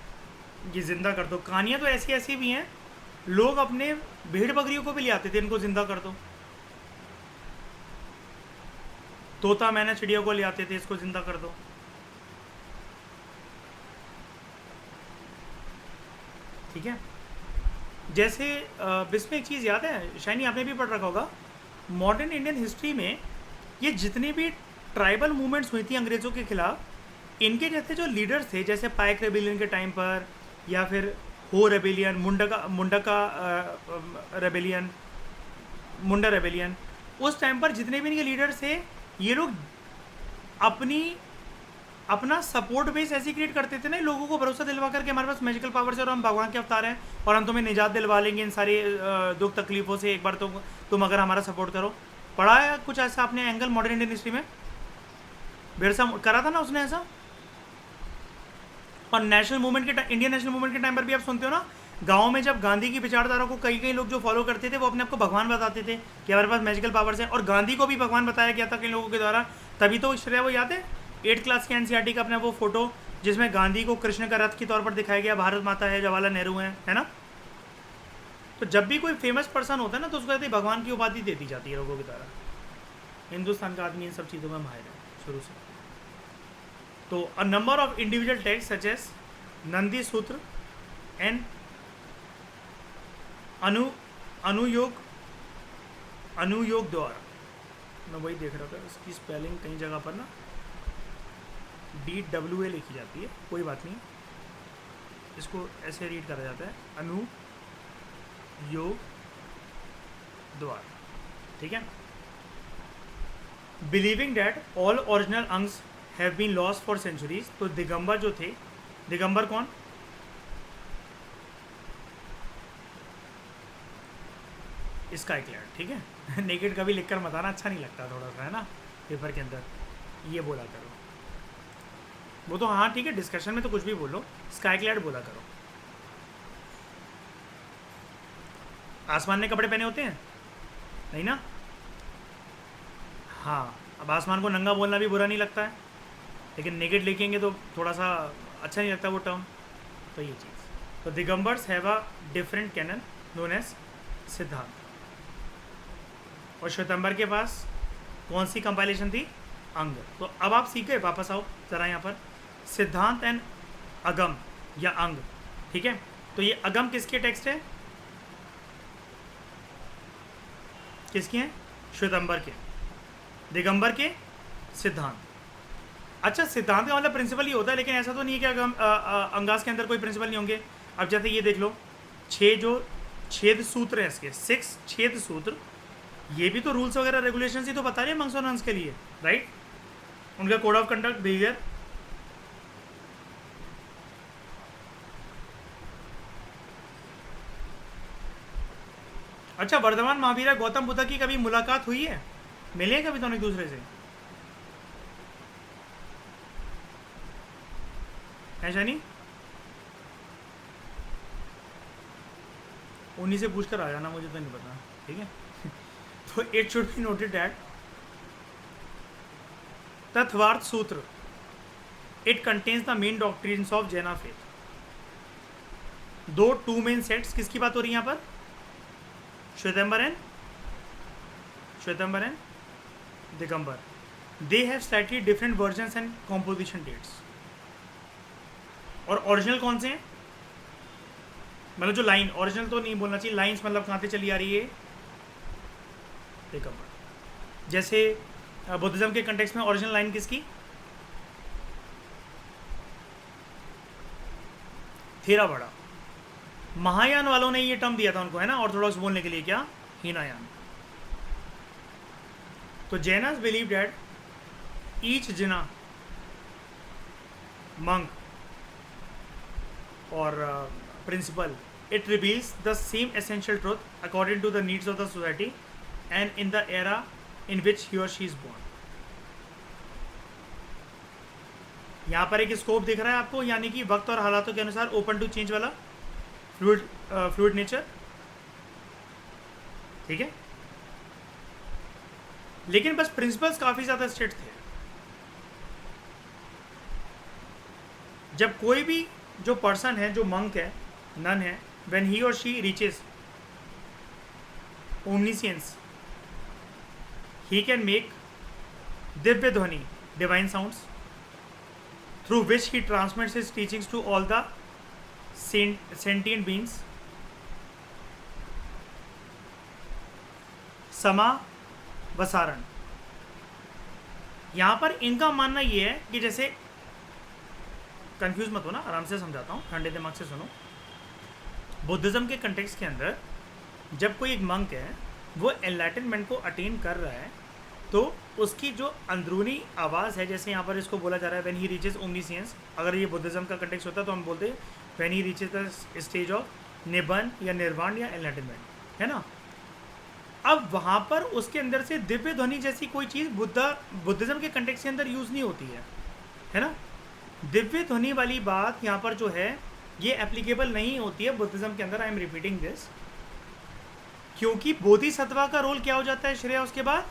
ये जिंदा कर दो। कहानियाँ तो ऐसी ऐसी भी हैं, लोग अपने भेड़ बकरियों को भी ले आते थे, इनको जिंदा कर दो। तोता मैना चिड़िया को ले आते थे, इसको जिंदा कर दो। ठीक है? जैसे इसमें एक चीज़ याद है, शायनी आपने भी पढ़ रखा होगा, मॉडर्न इंडियन हिस्ट्री में ये जितने भी ट्राइबल मूवमेंट्स हुई थी अंग्रेज़ों के खिलाफ, इनके जैसे जो लीडर्स थे, जैसे पाइक रेबिलियन के टाइम पर, या फिर हो रेबिलियन, मुंडा रेबिलियन, मुंडा रेबिलियन, उस टाइम पर जितने भी इनके लीडर्स थे, ये लोग अपना सपोर्ट बेस ऐसे क्रिएट करते थे ना, लोगों को भरोसा दिलवा करके हमारे पास मैजिकल पावर्स है और हम भगवान के अवतार हैं और हम तुम्हें निजात दिलवा लेंगे इन सारे दुख तकलीफ़ों से, एक बार तो तुम अगर हमारा सपोर्ट करो। पढ़ा है कुछ ऐसा आपने एंगल मॉडर्न इंडियन हिस्ट्री में? बिरसा करा था ना उसने ऐसा। और नेशनल मूवमेंट के इंडियन नेशनल मूवमेंट के टाइम पर भी आप सुनते हो ना, गाँव में जब गांधी की विचारधारा को कई कई लोग जो फॉलो करते थे वो अपने आप को भगवान बताते थे कि हमारे पास मैजिकल पावर्स हैं, और गांधी को भी भगवान बताया गया था कई लोगों के द्वारा। तभी तो श्रेया वो याद है 8th क्लास के एनसीईआरटी का अपना वो फोटो जिसमें गांधी को कृष्ण का रथ के तौर पर दिखाया गया, भारत माता है, जवाहरलाल नेहरू है ना। तो जब भी कोई फेमस पर्सन होता है ना तो उसको कहते हैं भगवान की उपाधि दे दी जाती है लोगों की द्वारा। हिंदुस्तान का आदमी इन सब चीज़ों में माहिर है शुरू से। तो a number of individual text such as Nandi Sutra and अनुयोग द्वारा, मैं वही देख रहा था, इसकी स्पेलिंग कई जगह पर ना DWA लिखी जाती है, कोई बात नहीं, इसको ऐसे रीड करा जाता है अनुयोग द्वारा, ठीक है। Believing that all original Angas have been lost for centuries, तो दिगंबर जो थे, दिगंबर कौन, स्काई क्लैड, ठीक है। नेकेड कभी लिखकर मत आना, अच्छा नहीं लगता थोड़ा सा, है ना, पेपर के अंदर ये बोला करो। वो तो हाँ ठीक है, डिस्कशन में तो कुछ भी बोलो, स्काई क्लैड बोला करो। आसमान ने कपड़े पहने होते हैं नहीं ना, हाँ। अब आसमान को नंगा बोलना भी बुरा नहीं लगता है, लेकिन नेकेड लिखेंगे तो थोड़ा सा अच्छा नहीं लगता वो टर्म, तो ये चीज़। तो Digambars have a different canon known as Siddhanta, और श्वेतंबर के पास कौन सी कंपाइलेशन थी, अंग। तो अब आप सीख गए, वापस आओ जरा यहाँ पर, सिद्धांत एंड अगम या अंग, ठीक है। तो ये अगम किसके टेक्स्ट है, किसके हैं, श्वेतंबर के, दिगंबर के सिद्धांत। अच्छा, सिद्धांत का मतलब प्रिंसिपल ही होता है, लेकिन ऐसा तो नहीं है कि अगम अंगास के अंदर कोई प्रिंसिपल नहीं होंगे। अब जैसे ये देख लो, 6 जो छेद सूत्र हैं इसके, 6 छेद सूत्र, ये भी तो रूल्स वगैरह रेगुलेशन ही तो बता रहे हैं मंक्स और नन्स के लिए, राइट। उनका कोड ऑफ कंडक्ट, बिहेवियर। अच्छा, वर्धमान महावीरा गौतम बुद्ध की कभी मुलाकात हुई है, मिले हैं कभी दोनों एक दूसरे से, ऐसा नहीं, उन्हीं से पूछ कर आ जाना, मुझे तो नहीं पता, ठीक है। तो it should be noted that Tattvartha Sutra, it contains the main doctrines of Jaina faith. दो टू मेन सेट्स, किसकी बात हो रही है यहाँ पर, Shvetambar and Digambar. They have slightly different versions and composition dates. और ओरिजिनल कौन से हैं, मतलब जो लाइन, ओरिजिनल तो नहीं बोलना चाहिए, लाइंस मतलब कहाँ से चली आ रही है, दिगंबर। जैसे बुद्धिज्म के कंटेक्स्ट में ओरिजिनल लाइन किसकी, थेरावाड़ा। महायान वालों ने ये टर्म दिया था उनको, है ना, ऑर्थोडॉक्स बोलने के लिए, क्या, हीनायान। तो Janus believe that each Jinnah monk और principal, it reveals the same essential truth according to the needs of the society and in the era in which he or she is born. यहाँ पर एक scope दिख रहा है आपको, यानी कि वक्त और हालातों के अनुसार ओपन टू चेंज वाला फ्लूइड नेचर, ठीक है। लेकिन बस प्रिंसिपल्स काफ़ी ज़्यादा स्ट्रिक्ट थे। जब कोई भी जो पर्सन है, जो मंक है, नन है, when he or she reaches omniscience, he can make divya dhwani, divine sounds, through which he transmits his teachings to all the sentient beings. समा वसारण, यहाँ पर इनका मानना ये है कि जैसे, कंफ्यूज मत हो ना, आराम से समझाता हूँ, ठंडे दिमाग से सुनो। बुद्धिज़्म के कंटेक्स्ट के अंदर जब कोई एक मंक है वो एनलाइटनमेंट को अटेन कर रहा है, तो उसकी जो अंदरूनी आवाज़ है, जैसे यहाँ पर इसको बोला जा रहा है व्हेन ही रीचेस ओमनीसियंस, अगर ये बुद्धिज़्म का कंटेक्स्ट होता तो हम बोलते when he reaches the stage of Nibbana या निर्वाण या एनलाइटनमेंट, है ना। अब वहाँ पर उसके अंदर से दिव्य ध्वनि जैसी कोई चीज़ बुद्धिज़्म के कंटेक्स्ट के अंदर यूज़ नहीं होती है ना। दिव्य ध्वनि वाली बात यहाँ पर जो है ये एप्लीकेबल नहीं होती है बुद्धिज्म के अंदर। आई एम रिपीटिंग दिस, क्योंकि बोधिसत्वा का रोल क्या हो जाता है श्रेया उसके बाद,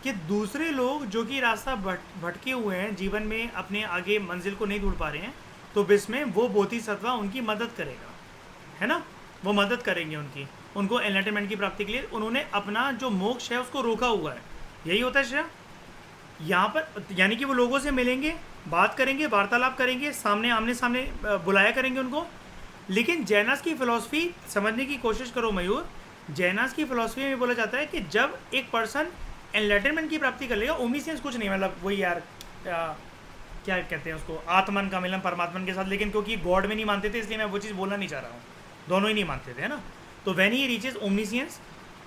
कि दूसरे लोग जो कि रास्ता भटके हुए हैं जीवन में, अपने आगे मंजिल को नहीं ढूंढ पा रहे हैं, तो इसमें वो बोधिसत्वा उनकी मदद करेगा, है ना, वो मदद करेंगे उनको एनलाइटनमेंट की प्राप्ति के लिए। उन्होंने अपना जो मोक्ष है उसको रोका हुआ है, यही होता है श्रेया यहाँ पर। यानी कि वो लोगों से मिलेंगे, बात करेंगे, वार्तालाप करेंगे, सामने आमने सामने बुलाया करेंगे उनको। लेकिन जैनास की फिलॉसफी समझने की कोशिश करो मयूर, जैनास की फिलॉसफी में बोला जाता है कि जब एक पर्सन एनलाइटनमेंट की प्राप्ति कर लेगा, ओमिसियंस कुछ नहीं, मतलब वही यार क्या कहते हैं उसको, आत्मन का मिलन परमात्मन के साथ। लेकिन क्योंकि गॉड में नहीं मानते थे इसलिए मैं वो चीज़ बोलना नहीं चाह रहा हूँ, दोनों ही नहीं मानते थे, है ना। तो when he reaches omniscience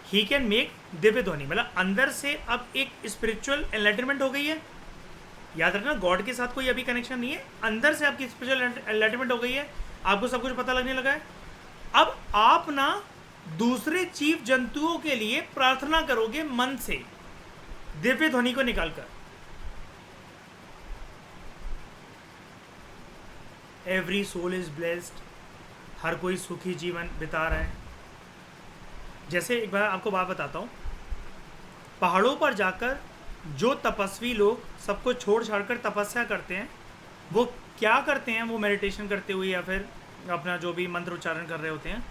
he can make दिव्य ध्वनि, मतलब अंदर से अब एक स्पिरिचुअल एनलाइटनमेंट हो गई है। याद रखना, गॉड के साथ कोई अभी कनेक्शन नहीं है, अंदर से आपकी स्पिरिचुअल एनलाइटनमेंट हो गई है, आपको सब कुछ पता लगने लगा है। अब आप ना दूसरे जीव जंतुओं के लिए प्रार्थना करोगे मन से, दिव्य ध्वनि को निकालकर। एवरी सोल इज ब्लेस्ड, हर कोई सुखी जीवन बिता रहा है। जैसे एक बार आपको बात बताता हूँ, पहाड़ों पर जाकर जो तपस्वी लोग सबको छोड़ छाड़ कर तपस्या करते हैं, वो क्या करते हैं, वो मेडिटेशन करते हुए या फिर अपना जो भी मंत्र उच्चारण कर रहे होते हैं,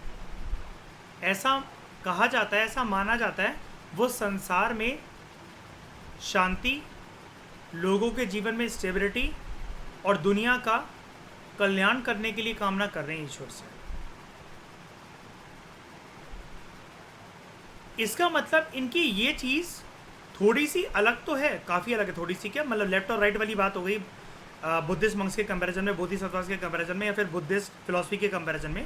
ऐसा कहा जाता है, ऐसा माना जाता है, वो संसार में शांति, लोगों के जीवन में स्टेबिलिटी और दुनिया का कल्याण करने के लिए कामना कर रहे हैं ईश्वर से। इसका मतलब इनकी ये चीज़ थोड़ी सी अलग तो है, काफ़ी अलग है, थोड़ी सी क्या मतलब लेफ्ट और राइट वाली बात हो गई बुद्धिस्ट मंक्स के कंपैरिजन में, बोधिसत्वास के कंपैरिजन में, या फिर बुद्धिस्ट फिलॉसफी के कंपैरिजन में।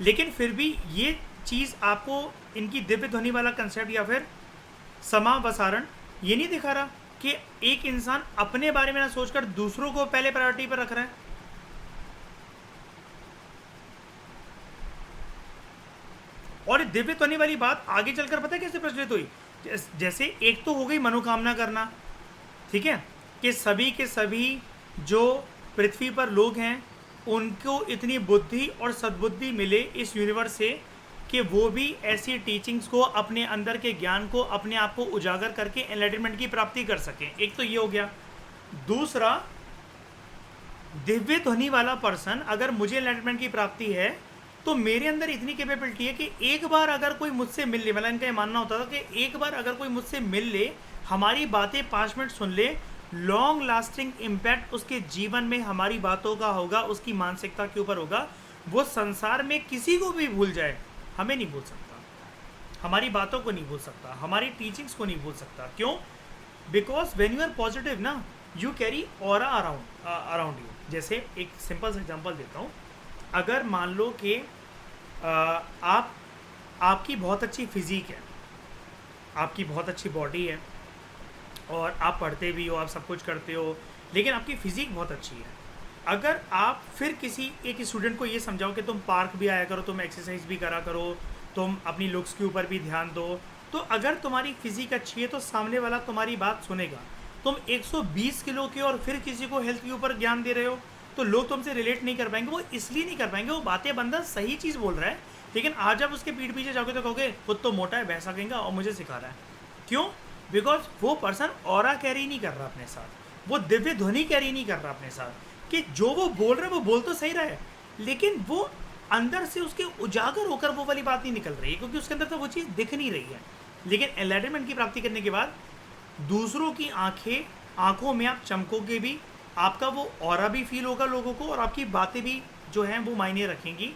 लेकिन फिर भी ये चीज़ आपको इनकी दिव्य ध्वनि वाला कंसेप्ट या फिर समावसारण ये नहीं दिखा रहा कि एक इंसान अपने बारे में ना सोचकर दूसरों को पहले प्रायोरिटी पर रख रहा है। और दिव्य ध्वनि वाली बात आगे चलकर पता है कैसे प्रचलित हुई, जैसे एक तो हो गई मनोकामना करना, ठीक है, कि सभी के सभी जो पृथ्वी पर लोग हैं उनको इतनी बुद्धि और सद्बुद्धि मिले इस यूनिवर्स से कि वो भी ऐसी टीचिंग्स को, अपने अंदर के ज्ञान को, अपने आप को उजागर करके एनलाइटनमेंट की प्राप्ति कर सकें। एक तो ये हो गया। दूसरा, दिव्य ध्वनि वाला पर्सन, अगर मुझे एनलाइटनमेंट की प्राप्ति है तो मेरे अंदर इतनी कैपेबिलिटी है कि एक बार अगर कोई मुझसे मिल ले, मतलब इनका ये मानना होता था कि एक बार अगर कोई मुझसे मिल ले, हमारी बातें 5 मिनट सुन ले, लॉन्ग लास्टिंग इम्पैक्ट उसके जीवन में हमारी बातों का होगा, उसकी मानसिकता के ऊपर होगा। वो संसार में किसी को भी भूल जाए, हमें नहीं भूल सकता, हमारी बातों को नहीं भूल सकता, हमारी टीचिंग्स को नहीं भूल सकता। क्यों? Because when you are positive ना, you carry aura around you. जैसे एक सिंपल सा एग्जाम्पल देता हूँ, अगर मान लो कि आपकी बहुत अच्छी फिजिक है, आपकी बहुत अच्छी बॉडी है और आप पढ़ते भी हो, आप सब कुछ करते हो, लेकिन आपकी फिजिक बहुत अच्छी है। अगर आप फिर किसी एक स्टूडेंट को ये समझाओ कि तुम पार्क भी आया करो, तुम एक्सरसाइज भी करा करो, तुम अपनी लुक्स के ऊपर भी ध्यान दो, तो अगर तुम्हारी फिजिक अच्छी है तो सामने वाला तुम्हारी बात सुनेगा। तुम 120 किलो के और फिर किसी को हेल्थ के ऊपर ज्ञान दे रहे हो तो लोग तुमसे रिलेट नहीं कर पाएंगे। वो इसलिए नहीं कर पाएंगे, वो बातें बंदा सही चीज़ बोल रहा है, लेकिन आज आप उसके पीठ पीछे जाओगे तो कहोगे खुद तो मोटा है, भैंसा कहेंगे और मुझे सिखा रहा है। क्यों? बिकॉज वो पर्सन ऑरा कैरी नहीं कर रहा अपने साथ, वो दिव्य ध्वनि कैरी नहीं कर रहा अपने साथ, कि जो वो बोल रहा है वो बोल तो सही रहा है, लेकिन वो अंदर से उसके उजागर होकर वो वाली बात नहीं निकल रही है, क्योंकि उसके अंदर तो वो चीज़ दिख नहीं रही है। लेकिन एनलाइटनमेंट की प्राप्ति करने के बाद दूसरों की आंखों में आप चमकोगे भी, आपका वो ऑरा भी फील होगा लोगों को, और आपकी बातें भी जो हैं वो मायने रखेंगी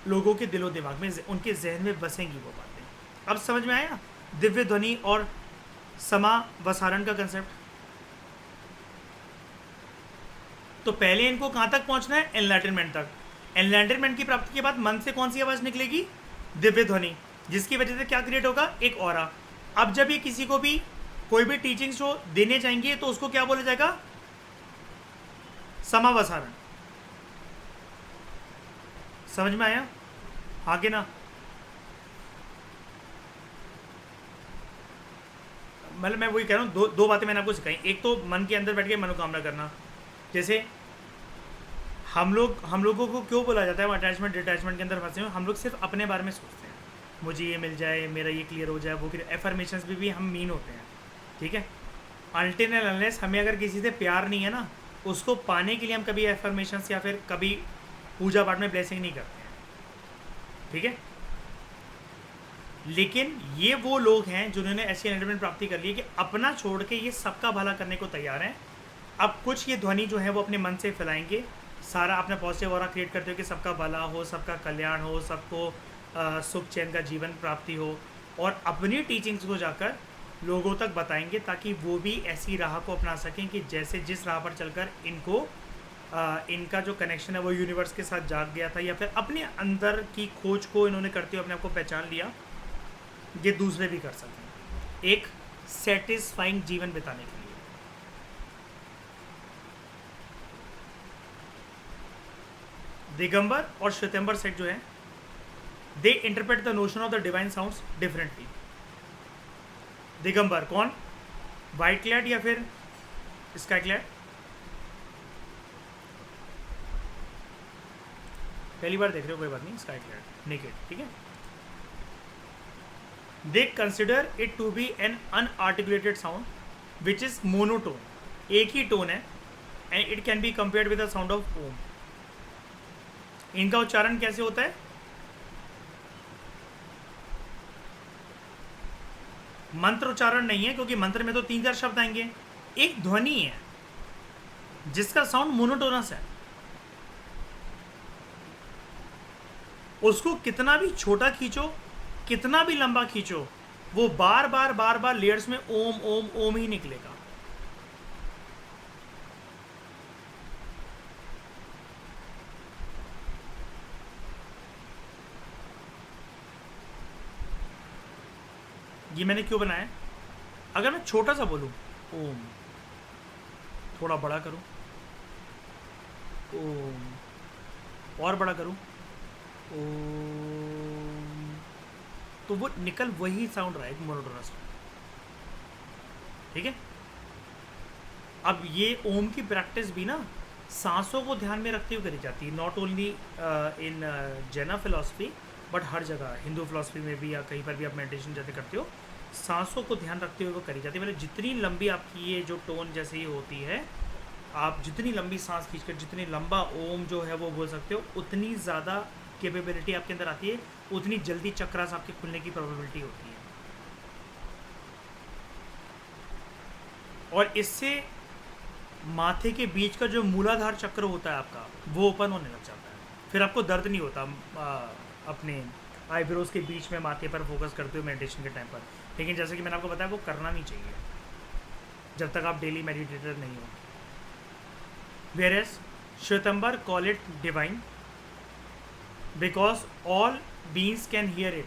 लोगों के दिलो दिमाग में, उनके जहन में बसेंगी वो बातें। अब समझ में आया दिव्य ध्वनि और समावसारण का कंसेप्ट? तो पहले इनको कहाँ तक पहुँचना है? एनलाइटनमेंट तक। एनलाइटनमेंट की प्राप्ति के बाद मन से कौन सी आवाज़ निकलेगी? दिव्य ध्वनि, जिसकी वजह से क्या क्रिएट होगा? एक ऑरा। अब जब ये किसी को भी कोई भी टीचिंग्स जो देने चाहेंगे तो उसको क्या बोला जाएगा? समावसारण। समझ में आया? हाँ कि ना? मतलब मैं वही कह रहा हूँ, दो बातें मैंने आपको सिखाई। एक तो मन के अंदर बैठ के मनोकामना करना, जैसे हम लोगों को क्यों बोला जाता है अटैचमेंट डिटैचमेंट के अंदर फंसे हुए? हम लोग सिर्फ अपने बारे में सोचते हैं, मुझे ये मिल जाए, मेरा ये क्लियर हो जाए, वो क्लियर। एफर्मेशंस भी हम मीन होते हैं, ठीक है। अनटिल एंड अनलेस हमें अगर किसी से प्यार नहीं है ना, उसको पाने के लिए हम कभी एफर्मेशंस या फिर कभी पूजा पाठ में ब्लेसिंग नहीं करते हैं, ठीक है। लेकिन ये वो लोग हैं जिन्होंने ऐसी एनलाइटमेंट प्राप्ति कर ली है कि अपना छोड़ के ये सबका भला करने को तैयार हैं। अब कुछ ये ध्वनि जो है वो अपने मन से फैलाएंगे, सारा अपना पॉजिटिव ऑरा क्रिएट करते हो कि सबका भला हो, सबका कल्याण हो, सबको सुख चैन का जीवन प्राप्ति हो, और अपनी टीचिंग्स को जाकर लोगों तक बताएंगे ताकि वो भी ऐसी राह को अपना सकें कि जैसे जिस राह पर चलकर इनको इनका जो कनेक्शन है वो यूनिवर्स के साथ जाग गया था, या फिर अपने अंदर की खोज को इन्होंने करते हुए अपने आप को पहचान लिया, ये दूसरे भी कर सकें एक सेटिस्फाइंग जीवन बिताने के लिए। दिगंबर और श्वेतंबर सेट जो है, they interpret the notion of the divine sounds differently. Digambar कौन? वाइट क्लैड या फिर स्काई क्लैड? पहली बार देख रहे हो, कोई बात नहीं, स्काई क्लैड नेकेड, ठीक है। They consider it to be an unarticulated sound which is monotone, एक ही टोन है, and it can be compared with the sound of Om. इनका उच्चारण कैसे होता है? मंत्र उच्चारण नहीं है, क्योंकि मंत्र में तो 3-4 शब्द आएंगे। एक ध्वनि है जिसका साउंड मोनोटोनस है, उसको कितना भी छोटा खींचो, कितना भी लंबा खींचो, वो बार बार लेयर्स में ओम ओम ओम ही निकलेगा। ये मैंने क्यों बनाया? अगर मैं छोटा सा बोलूं ओम, थोड़ा बड़ा करूं ओम, और बड़ा करूं ओम, तो वो निकल वही साउंड रहा है, एक मोनोटोनस, ठीक है। अब ये ओम की प्रैक्टिस भी ना सांसों को ध्यान में रखते हुए करी जाती है, नॉट ओनली इन जैना फिलॉसफी बट हर जगह, हिंदू फिलॉसफी में भी या कहीं पर भी आप मेडिटेशन जैसे करते हो, सांसों को ध्यान रखते हुए वो करी जाती है। मतलब जितनी लंबी आपकी ये जो टोन जैसे ही होती है, आप जितनी लंबी सांस खींचकर जितनी लंबा ओम जो है वो बोल सकते हो, उतनी ज़्यादा कैपेबिलिटी आपके अंदर आती है, उतनी जल्दी चक्रास आपके खुलने की प्रोबेबिलिटी होती है, और इससे माथे के बीच का जो मूलाधार चक्र होता है आपका, वो ओपन होने लग जाता है। फिर आपको दर्द नहीं होता अपने आईब्रोज के बीच में माथे पर फोकस करते हो मेडिटेशन के टाइम पर। लेकिन जैसे कि मैंने आपको बताया, वो करना नहीं चाहिए जब तक आप डेली मेडिटेटर नहीं हो। Whereas Shvetambar call it divine because all beings can hear it,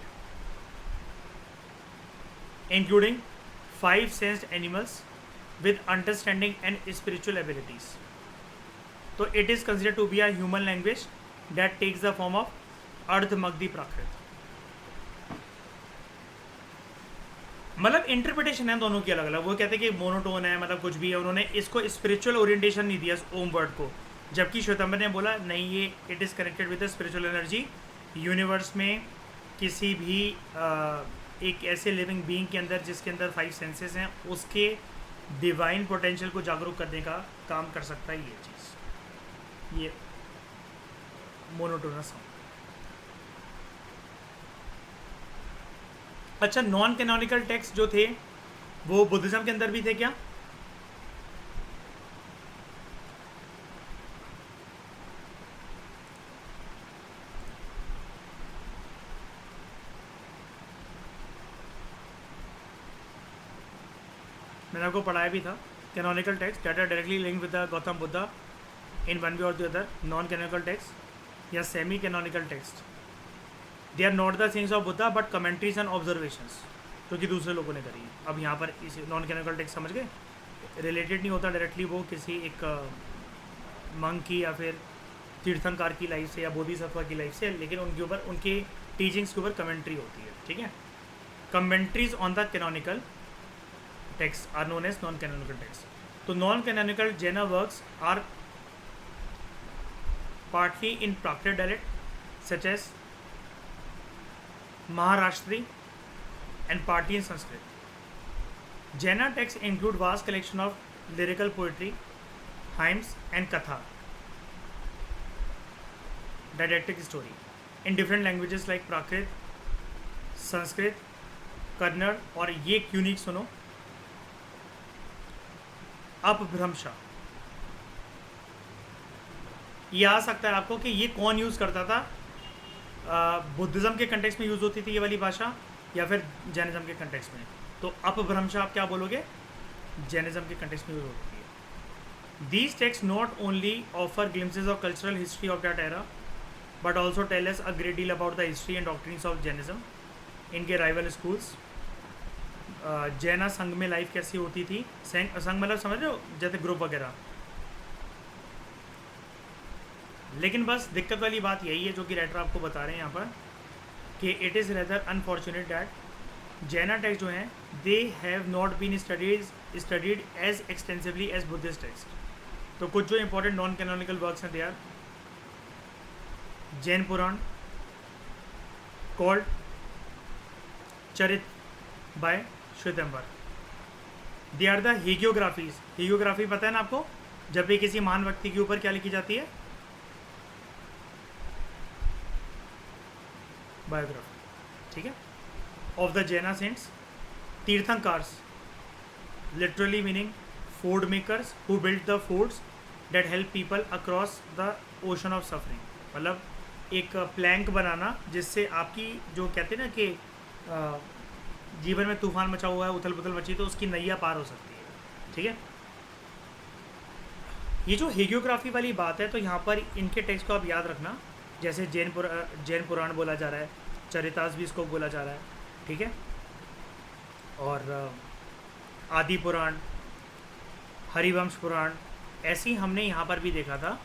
including 5 sensed animals with understanding and spiritual abilities. So it is considered to be a human language that takes the form of अर्ध मगधी प्राकृत। मतलब interpretation है दोनों की अलग अलग। वो कहते हैं कि मोनोटोन है, मतलब कुछ भी है, उन्होंने इसको स्पिरिचुअल ओरिएंटेशन नहीं दिया ओम वर्ड को, जबकि श्वेतंबर ने बोला नहीं, ये it is connected with the spiritual energy. Universe में किसी भी एक ऐसे लिविंग बीइंग के अंदर जिसके अंदर 5 सेंसेस हैं, उसके डिवाइन पोटेंशियल को जागरूक करने का काम कर सकता है ये चीज़, ये मोनोटोनस साउंड। अच्छा, नॉन कैनोनिकल टेक्स्ट जो थे वो बुद्धिज्म के अंदर भी थे क्या? मैंने आपको पढ़ाया भी था। Canonical text that are directly linked with the Gautam Buddha in one way और the other. Non canonical text या semi canonical text, they are not the things of Buddha but commentaries and observations जो कि दूसरे लोगों ने करी है। अब यहाँ पर इस नॉन कैनोनिकल टेक्स्ट समझ गए, रिलेटेड नहीं होता डायरेक्टली वो किसी एक मंक की या फिर तीर्थंकार की लाइफ से या बोधिसत्व की लाइफ से, लेकिन उनके ऊपर, उनके टीचिंग्स के ऊपर कमेंट्री होती है, ठीक है। Commentaries on the canonical texts are known as non-canonical texts. तो non-canonical Jaina works are partly in Prakrit dialect, such as Maharashtri, and partly in Sanskrit. Jaina texts include vast collection of lyrical poetry, hymns, and katha, didactic story, in different languages like Prakrit, Sanskrit, Kannada, और ये unique सुनो, अपभ्रंशा। ये आ सकता है आपको कि ये कौन यूज़ करता था, बुद्धिज़्म के कंटेक्स्ट में यूज़ होती थी ये वाली भाषा या फिर जैनिज़्म के कंटेक्स्ट में। तो अपभ्रंशा आप क्या बोलोगे, जैनिज़्म के कंटेक्स्ट में यूज़ होती है। These text not only offer glimpses of cultural history of that era but also tell us a great deal about the history and doctrines of Jainism, इनके राइवल स्कूल्स। जैना संघ में लाइफ कैसी होती थी, संघ मतलब समझ रहे हो, जैसे ग्रुप वगैरह। लेकिन बस दिक्कत वाली बात यही है जो कि राइटर आपको बता रहे हैं यहाँ पर कि it is rather unfortunate that Jaina text जो हैं they have not been studied as extensively as Buddhist text. तो कुछ जो इंपॉर्टेंट नॉन कैनोनिकल वर्क्स हैं they are Jain Purana called Charit by Shvetambar. They are the hagiographies. Hagiography पता है ना आपको, जब भी किसी महान व्यक्ति के ऊपर क्या लिखी जाती है, बायोग्राफी, ठीक है, of the Jaina saints. Tirthankaras literally meaning ford makers who build the fords that help people across the ocean of suffering. मतलब एक प्लैंक बनाना जिससे आपकी जो कहते हैं ना कि जीवन में तूफान मचा हुआ है, उथल पुथल मची, तो उसकी नैया पार हो सकती है, ठीक है। ये जो हेगियोग्राफी वाली बात है, तो यहाँ पर इनके टेक्स्ट को आप याद रखना, जैसे जैन पुराण बोला जा रहा है, चरितास भी इसको बोला जा रहा है, ठीक है, और आदि पुराण, हरिवंश पुराण, ऐसे ही हमने यहाँ पर भी देखा था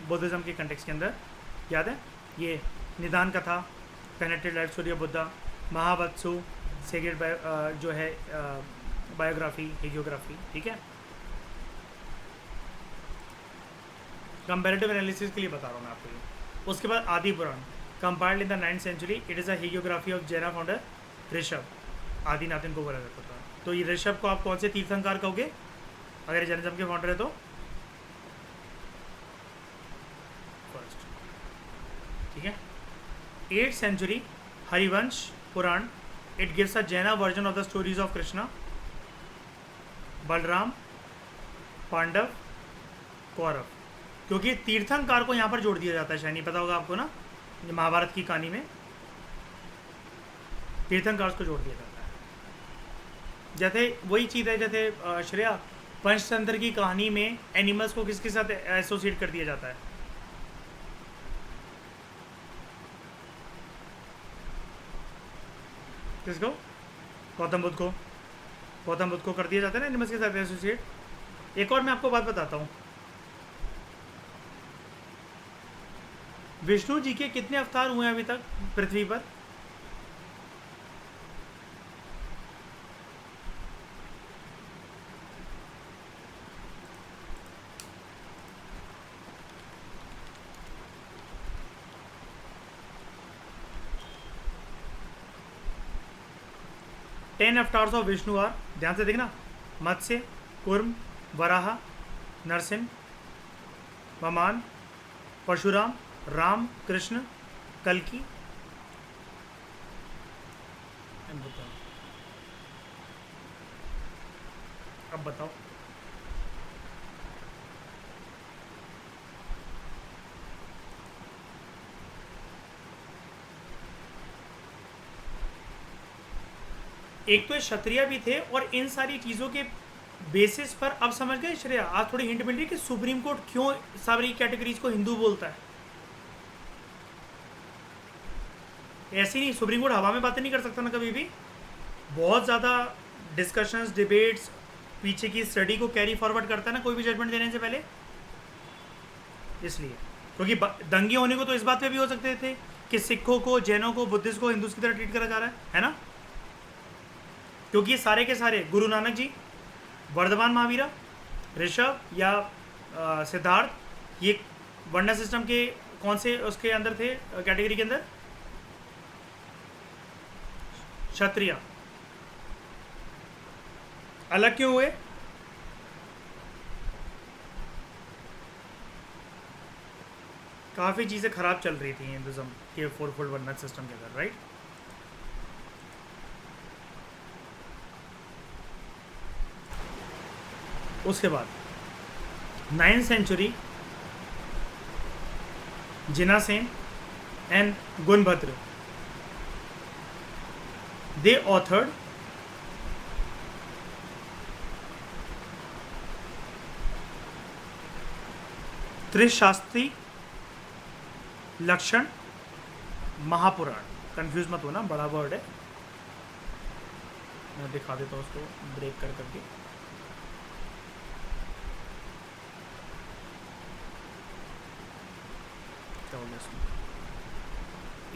बुद्धिज़्म के कंटेक्स्ट के अंदर, याद है, ये Nidana Katha, connected life story of Buddha, महावत्सु, सेक्रेड जो है बायोग्राफी, हेगियोग्राफी, ठीक है। कंपैरेटिव एनालिसिस के लिए बता रहा हूँ मैं आपको ये। उसके बाद Adi Purana, compiled in the 9th century, it is a hagiography of Jaina founder Rishabh, Adinath इनको बोला जाता था। तो ये ऋषभ को आप कौन से तीर्थंकार कहोगे अगर जैनिज्म के फाउंडर है तो? फर्स्ट, ठीक है। 8th century Harivansh Purana, it gives a Jaina version of the stories of Krishna, Balram, Pandav, Kaurav, क्योंकि तीर्थंकार को यहाँ पर जोड़ दिया जाता है, शायद नहीं पता होगा आपको ना, महाभारत की कहानी में तीर्थंकार को जोड़ दिया जाता है। जैसे वही चीज़ है, जैसे श्रेया पंचतंत्र की कहानी में एनिमल्स को किसके साथ एसोसिएट कर दिया जाता है? किसको? गौतम बुद्ध को। गौतम बुद्ध को कर दिया जाता है ना एनिमल्स के साथ एसोसिएट। एक और मैं आपको बात बताता हूँ, विष्णु जी के कितने अवतार हुए हैं अभी तक पृथ्वी पर? Ten avatars of Vishnu are, ध्यान से देखना, मत्स्य, कूर्म, वराह, नरसिंह, वामन, परशुराम, राम, कृष्ण, कल्कि, अब बताओ। एक तो क्षत्रिय भी थे, और इन सारी चीज़ों के बेसिस पर अब समझ गए श्रेया, आज थोड़ी हिंट मिल रही है कि सुप्रीम कोर्ट क्यों सारी कैटेगरीज को हिंदू बोलता है। ऐसे नहीं, सुप्रीम कोर्ट हवा में बातें नहीं कर सकता ना कभी भी, बहुत ज़्यादा डिस्कशंस, डिबेट्स, पीछे की स्टडी को कैरी फॉरवर्ड करता है ना कोई भी जजमेंट देने से पहले। इसलिए क्योंकि दंगे होने को तो इस बात पे भी हो सकते थे कि सिखों को, जैनों को, बुद्धिस्ट को हिंदूज की तरह ट्रीट करा जा रहा है ना, क्योंकि ये सारे के सारे गुरु नानक जी, वर्धमान महावीरा, ऋषभ या सिद्धार्थ, ये वर्णा सिस्टम के कौन से उसके अंदर थे, कैटेगरी के अंदर? क्षत्रिय। अलग क्यों हुए? काफ़ी चीज़ें खराब चल रही थी हिंदुज़म के फोरफोल्ड वर्णा सिस्टम के अंदर, राइट? उसके बाद 9th century Jinasena and Gunabhadra, they authored Trishastri Lakshana Mahapurana. Confuse मत होना, बड़ा वर्ड है, मैं दिखा देता हूँ उसको ब्रेक कर करके। क्या हो गया इसमें?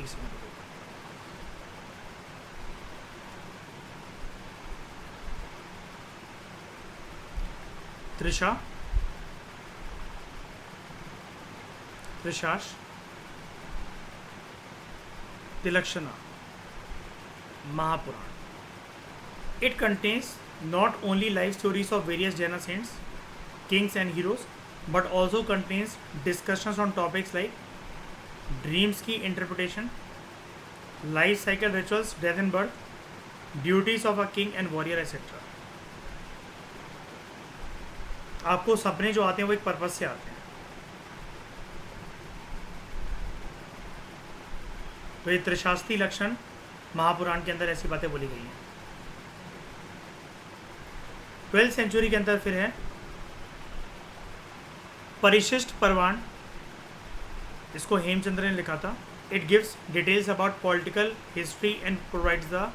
इसी में त्रिशाश तिलक्षणा Mahapuran. It contains not only life stories of various Jaina saints, kings and heroes, but also contains discussions on topics like dreams की interpretation, life cycle rituals, death and birth, duties of a king and warrior, etc. आपको सपने जो आते हैं वो एक purpose से आते हैं। तो ये त्रिशास्त्री लक्षण महापुराण के अंदर ऐसी बातें बोली गई हैं। 12th सेंचुरी के अंदर फिर है परिशिष्ट परवान, इसको हेमचंद्र ने लिखा था। It gives details about political history and provides the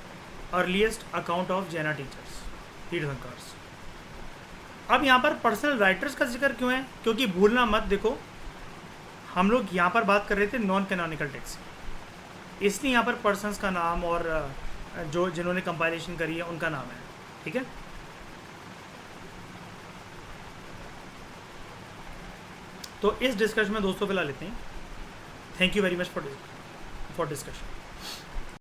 earliest account of जैना टीचर्स, तीर्थंकर्स। अब यहाँ पर पर्सनल राइटर्स का जिक्र क्यों है? क्योंकि भूलना मत, देखो हम लोग यहाँ पर बात कर रहे थे नॉन कैनोनिकल टेक्स्ट, इसलिए यहाँ पर पर्सन्स का नाम और जो जिन्होंने कंपाइलेशन करी है उनका नाम है, ठीक है। तो इस डिस्कशन में दोस्तों फिलहाल लेते हैं। Thank you very much for discussion.